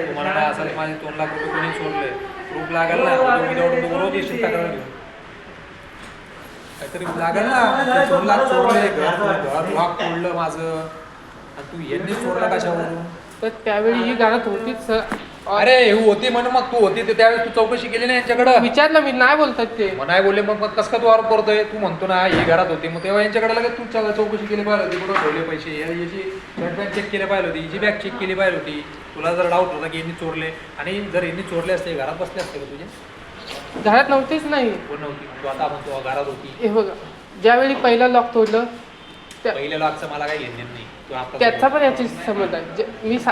तुम्हाला काय असेल माझे 2 लाख रुपये कोणी सोडले, प्रूफ लागेल ना, उद्या रोज येशील तक्रार घेऊन. काहीतरी लागेल ना, 2 लाख सोडले, घर लॉक तोडलं माझं, आणि तू यांनी सोडला कशावरून? तर त्यावेळी ही घरात होतीच सर. अरे हे होती म्हणून मग तू होती, त्यावेळेस तू चौकशी केली नाही यांच्याकडं? विचारलं मी, नाही बोलतात ते. मग नाही बोलले, मग कसं का तू आरोप करतोय? तू म्हणतो ना ही घरात होती, मग तेव्हा यांच्याकडे लगेच तू चौकशी केली पाहिजे होती, कुठं ठेवले पैसे, याची बँक चेक केली पाहिजे होती, हिची बॅग चेक केली पाहिजे होती. तुला जर डाऊट होता की यांनी चोरले, आणि जर यांनी चोरले असते घरात बसले असते का तुझे? घरात नव्हतीच नाही. कोण नव्हती? तू आता म्हणतो घरात होती. हे बघा, ज्यावेळी पहिला लॉक तोडलं पहिल्या लॉकचं मला काही घेणं नाही. तू आता त्याचा पण याची संबंध आहे.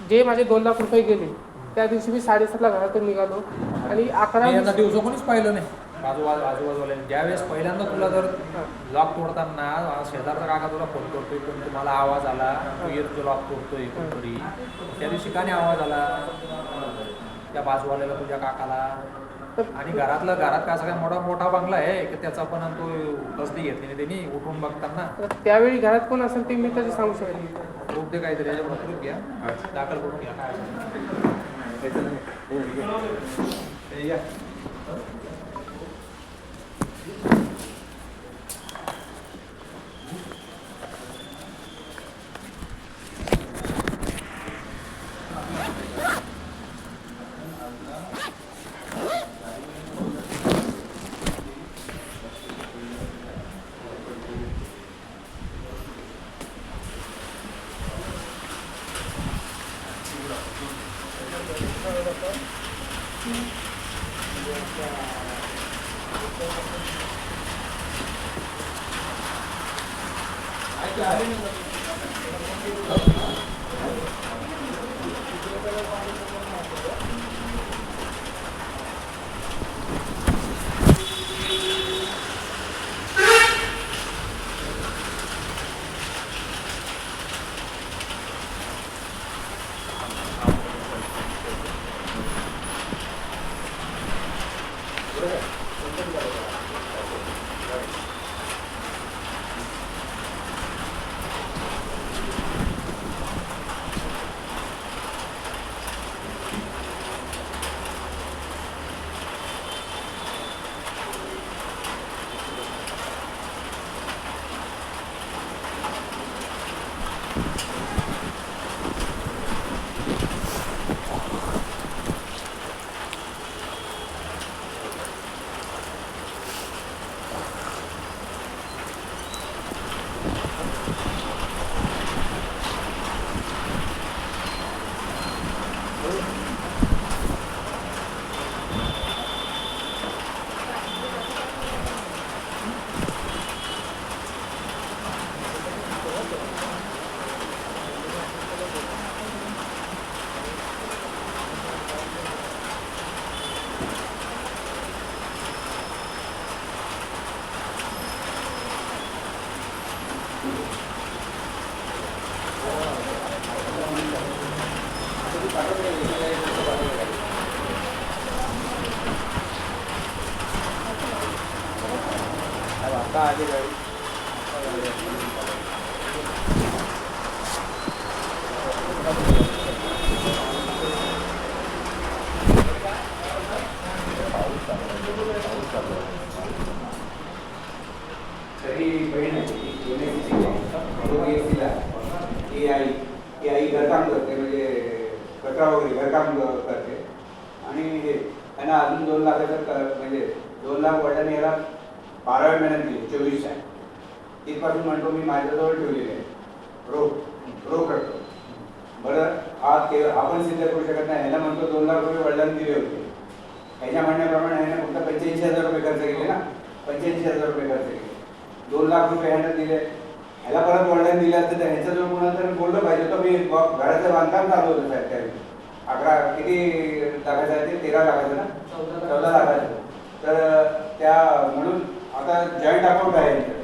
जे माझे 2 लाख रुपये गेले त्या दिवशी मी 7:30ला घरातून निघालो आणि 11 यांना दिवस कोणीच पाहिलं नाही आजूबाजूवाल्याने. ज्यावेळेस पहिल्यांदा तुला जर लॉक तोडताना शेजारचा काका तुला फोन करतोय, पण तुम्हाला आवाज आला, तू ये तुझं लॉक तोडतोय कोणतरी, त्या दिवशी का नाही आवाज आला त्या बाजूवाल्याला, तुझ्या काकाला? आणि घरात का सगळ्या मोठा बंगला आहे की त्याचा पण तो कसली घेतली नाही त्यांनी उठून बघताना? त्यावेळी घरात कोण असेल ते मी तरी सांगू शकेन. प्रूफ दे काहीतरी, याच्यावर प्रूफ घ्या, दाखल करून घ्या. काय तरी बहीण ती आई घरकाम करते, म्हणजे कचरा वगैरे घरकाम करते. आणि हे त्यांना अजून 2 लाखाचं म्हणजे 2 लाख वडिलांनी याला 12व्या महिन्यात दिले, 24 आहे. तिथपासून म्हणतो मी माझ्याजवळ ठेवलेले आहे, रोख करतो. बरं, हा पण सिद्ध करू शकत नाही. ह्याला म्हणतो 2 लाख रुपये वडिलांनी दिले होते. ह्याच्या म्हणण्याप्रमाणे ह्याने फक्त 85,000 रुपये खर्च केले ना, 85,000 रुपये खर्च केले. 2 लाख रुपये ह्यानं दिले, ह्याला परत वडिलांनी दिले असते तर ह्याच्याजवळ कोणाला बोललं पाहिजे होतं. मी घराचं बांधकाम चालू होतं साहेब त्यावेळी. 11 किती लाखाचं आहे ते? 13 लाखाचं ना, 14 लाखाचं. तर त्या म्हणून आता जॉईंट अकाउंट आहे यांचं.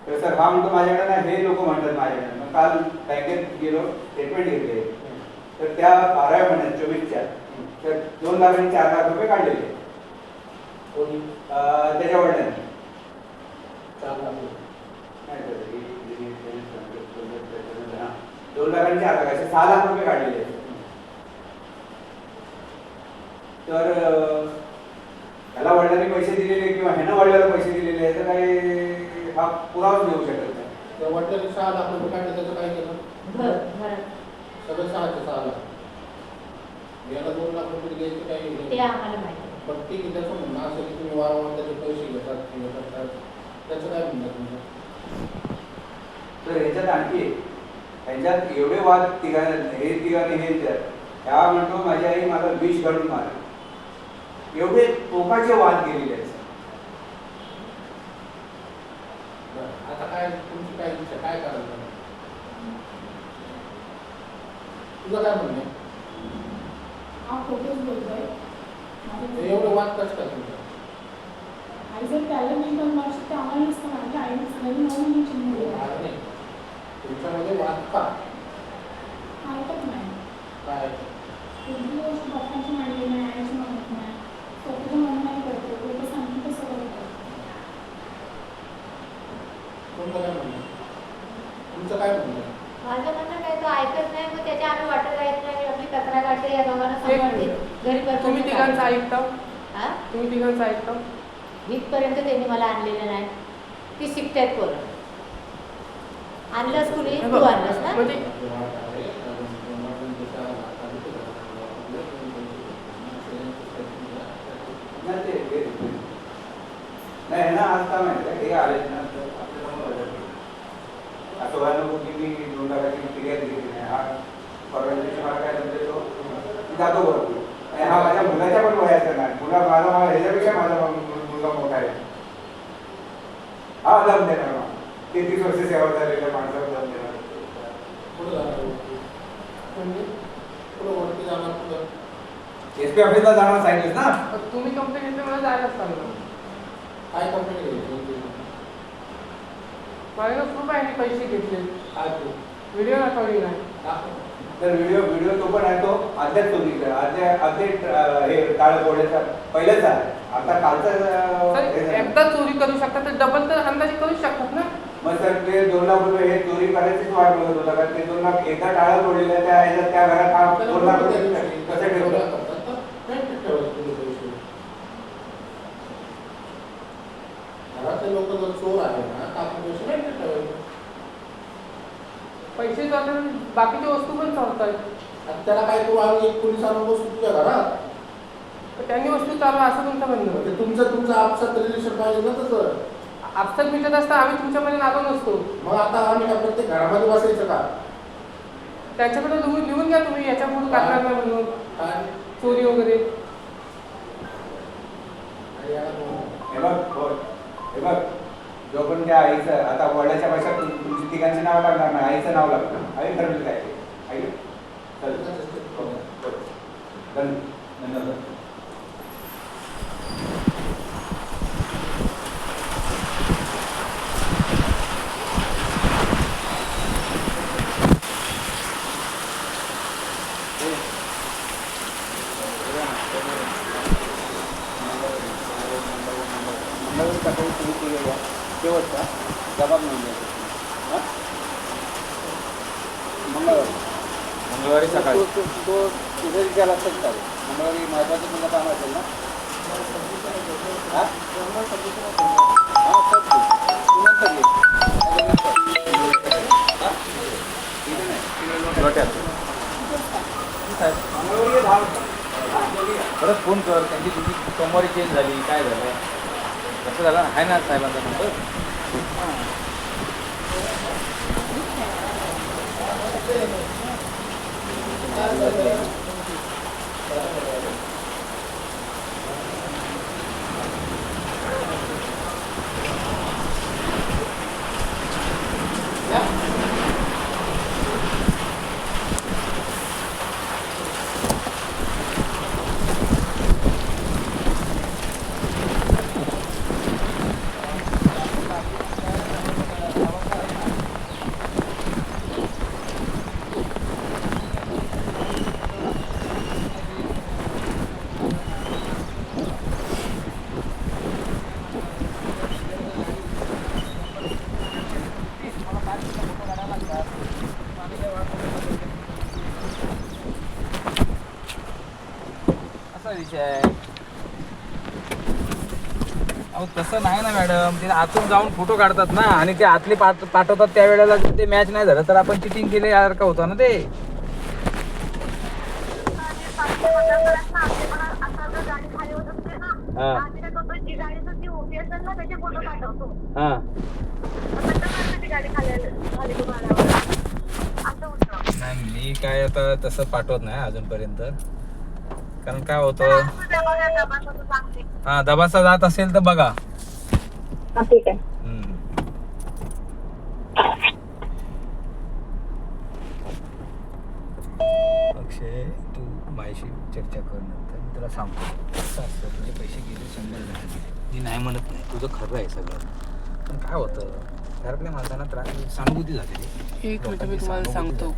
तर सर हा म्हणतो माझ्याकडे नाही, हे लोक म्हणतात माझ्याकडे. मग काल बँकेत गेलो, स्टेटमेंट घेतले, तर त्या 12व्या महिन्यात 24च्या तर 2 लाख आणि 4 लाख रुपये काढलेले. कोणी त्याच्या वडिलांनी 4 लाख नाही तर हे 2 लाखांचे आता कसे 6 लाख रुपये काढलेले आहेत. तर त्याला वडिलांनी पैसे दिलेले किंवा ह्यानं वडिलांना पैसे दिलेले आहे तर काही हा पुरावाच देऊ शकत नाही. त्या वडिलांनी 6 लाख रुपये काढले, त्याचं काय केलं? घरात सगळं 6 लाख. याला 2 लाख रुपये द्यायचे काही ते आम्हाला माहिती आहे. पण ठीक आहे, त्याचं म्हणणं असं की तुम्ही वारंवार त्याचे पैसे घेतात त्याचं काय म्हणणं तुमचं? तर ह्याच्यात आणखी ह्यांच्यात एवढे वाद तिघांनी हे ह्या म्हणतो माझी आई मला विष घडून मारली, एवढे टोकाचे वाद गेलेले आहेत. आता काय तुमची काय इच्छा, काय करायचं? तुझं काय म्हणणं आहे? हा खोटंच बोलतोय. हे एवढं वाद कसं काय तुमचं? आई जर त्याला नाही करणार तर आम्हाला नसतं माझ्या आईने सगळ्यांनी नवीन चिन्ह वाद नाही. तुमच्यामध्ये वाद का? ऐकत नाही. काय? कोणती गोष्ट बाप्पांची मांडली नाही, आईची मागत नाही, स्वतःचं मन नाही करतो, लोक सांगतील तसं करतो. तुमचं काय म्हणणं? तुमचं काय म्हणणं? माझं म्हणणं काय, तो ऐकत नाही, मग त्याच्या आम्ही वाटत राहत नाही, आपली तक्रार काढते, या दोघांना सांभाळते, घरी तुम्ही तिघांचं ऐकता? हा? तुम्ही तिघांचं ऐकता? इथपर्यंत त्यांनी मला आणलेलं नाही. ती शिकतायत पोरं. आणलंस कुणी? तू आणलंस ना? म्हणजे नाही ना, आज काय माहिती आहे हे आले ना असं व्हायला नको की मी 2 लाखाची फिर्याद दिली नाही. हा परवानगीची मला काय समजे तो जातो बरोबर. आणि हा माझ्या मुलाच्या पण वयाचा नाही, माझा ह्याच्यापेक्षा माझा मुलगा मोठा आहे. हा दम देणार मग 33 वर्ष सेवा झालेल्या माणसाला दम देणार. पुढे जाणार म्हणजे पुढे वरती जाणार पुढं SP ऑफिसला जाणार सांगितलं ना. तुम्ही कंप्लेंट घेतली, मला जायलाच लागलं. काय कंप्लेंट घ्यायची? माझ्या खूप आहे पैसे घेतले, काय तू व्हिडिओ रेकॉर्डिंग आहे. तर व्हिडिओ तो पण आहे, तो अद्याप चोरीचा हे काळ कोड्याचा पहिलेच आहे. आता सर, एकदा चोरी करू शकतात तर डबल तर अंदाजे करू शकतात ना. मग सर ते 2 लाख रुपये हे चोरी करायचीच वाट बघत होता का? ते 2 लाख एकदा टाळा तोडलेलं आहे, त्या ह्याच्यात त्या घरात हा 2 लाख रुपये कसे ठेवतात? घरातले लोक जर चोर आहे ना तर आपण पैसे नाही ठेवायचे. पैसे चालतात, बाकीच्या वस्तू पण चालतात. आणि त्याला काय तू आणि एक पोलीस आणून बसू तुझ्या घरात? त्यांनी वस्तू चालू असं तुमचं म्हणणं. म्हणजे तुमचं आपसात रिलेशन पाहिजे ना तसं. आपसात मिटत असता आम्ही तुमच्यामध्ये आलो नसतो. मग आता आम्ही काय प्रत्येक घरामध्ये बसायचं का? त्याच्याकडे लिहून घ्या तुम्ही, याच्या पुढे करणार नाही म्हणून काय चोरी वगैरे. हे बघ जो पण त्या आईचं आता वडिलाच्या भाषेत तुमची तिघांची नाव लागणार नाही, आईचं नाव लागतं. आई ठरवलं काय आई चल धन्यवाद. मंगळवारी सकाळी सुरू केलेल्या शेवटचा जबाब नोंदवायचा. मंगळवारी सकाळी तो उद्या विचार असतात चालेल. मंगळवारी महत्त्वाचं तुमचं काम असेल ना. हां मंगळवारी 10 परत फोन कर, त्यांची तुझी सोमवारी चेंज झाली, काय झालं कसं झालं आहे ना साहेबांचा नंबर. असा विषय आहे. अहो तसं नाही ना मॅडम, ते आतून जाऊन फोटो काढतात ना आणि ते आतले पाठवतात त्यावेळेला जर ते मॅच नाही झालं तर आपण चिटिंग केले यासारखं होतं ना ते. हा हा नाही मी काय आता तसं पाठवत नाही अजूनपर्यंत, कारण काय होतं हा दबासा जात असेल तर बघा. ठीक आहे. अक्षय तू माझ्याशी चर्चा कर नंतर, मी तुला सांगतो कसं असतं. तुझे पैसे गेले 100 झाले, मी नाही म्हणत नाही, तुझं खरं आहे सगळं. पण काय होतं घरातल्या माणसांना त्रास सहानुभूती झालेली. एक मिनिट मी तुम्हाला सांगतो.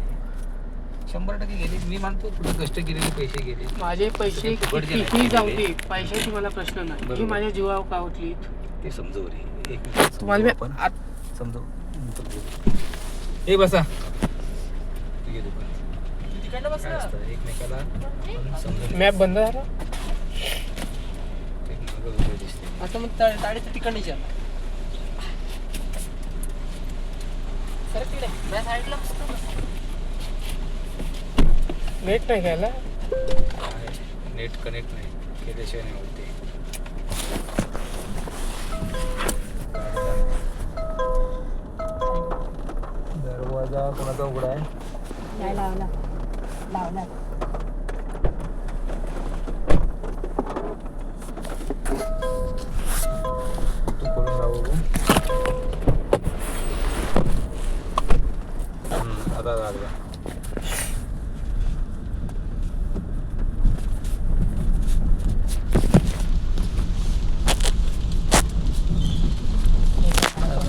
100% गेले. मी मानतो तुझे कष्ट केलेले पैसे गेले. माझे पैसे कितीही जाऊ दे, पैशाची मला प्रश्न नाही. बरोबर. ही माझ्या जीवावर का उठली ते समजव रे. एक मिनिट तुम्हाला मी समजव आपण. समजव. हे बसा तू ये दुकान. काय असतं एकमेकाला आपण समजून मॅप बंद झाला एक मागं वेगळं दिसते. आता मग ताडीचं ठिकाण विचार सर तिकडे माझ्या साईडला नेट नाही घ्यायला. नेट कनेक्ट नाही केल्याशिवाय नाही होते. दरवाजा कोणाचा उघडा आहे? नाही लावला. तू करून जाऊ बघू. आता झालं.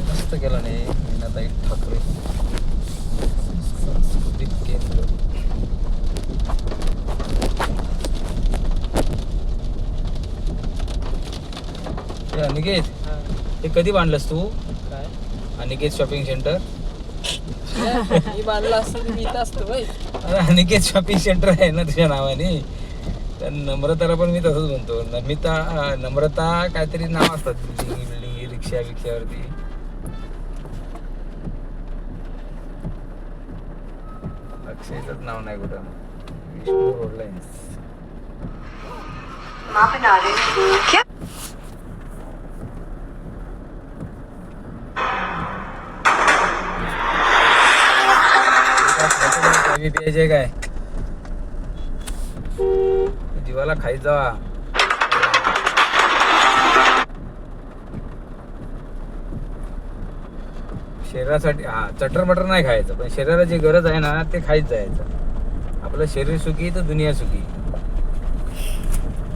मस्त केला नाही मीनाताई ठाकरे सांस्कृतिक केंद्र. हे अनिकेत, हे कधी बांधलंस तू? काय अनिकेत शॉपिंग सेंटर. मी बांधला असतं मी इथं असतो भाई. अरे अनिकेत शॉपिंग सेंटर आहे ना तुझ्या नावाने. तर नम्रताला पण मी तसंच म्हणतो. नम्रता काहीतरी नाव असतात बिल्डिंग रिक्षावरती. अक्षयचंच नाव नाही कुठं. विष्णू रोडला आहे. प्यायचे काय जीवाला खाईत जावा. शरीरासाठी हा चटर मटर नाही खायचं, पण शरीराला जी गरज आहे ना ते खाईत जायचं. आपलं शरीर सुखी तर दुनिया सुखी.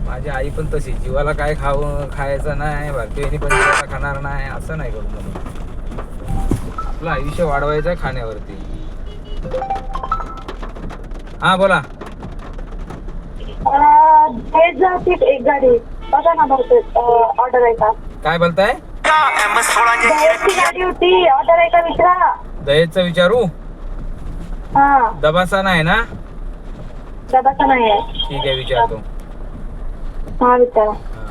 माझी आई पण तशी, जीवाला काय खायचं नाही, भारतीयांनी पण जीवाला खाणार नाही असं नाही करू म्हणून. आपलं आयुष्य वाढवायचं खाण्यावरती. हा बोला. एक गाडी बघा ना भरते ऑर्डर आहे का? काय बोलताय? दहेजची गाडी होती, ऑर्डर आहे का विचारा. दहेजचं विचारू. हा दबासा नाही ना? दबाचा नाही आहे. ठीक आहे विचारतो. हा विचारा. हा.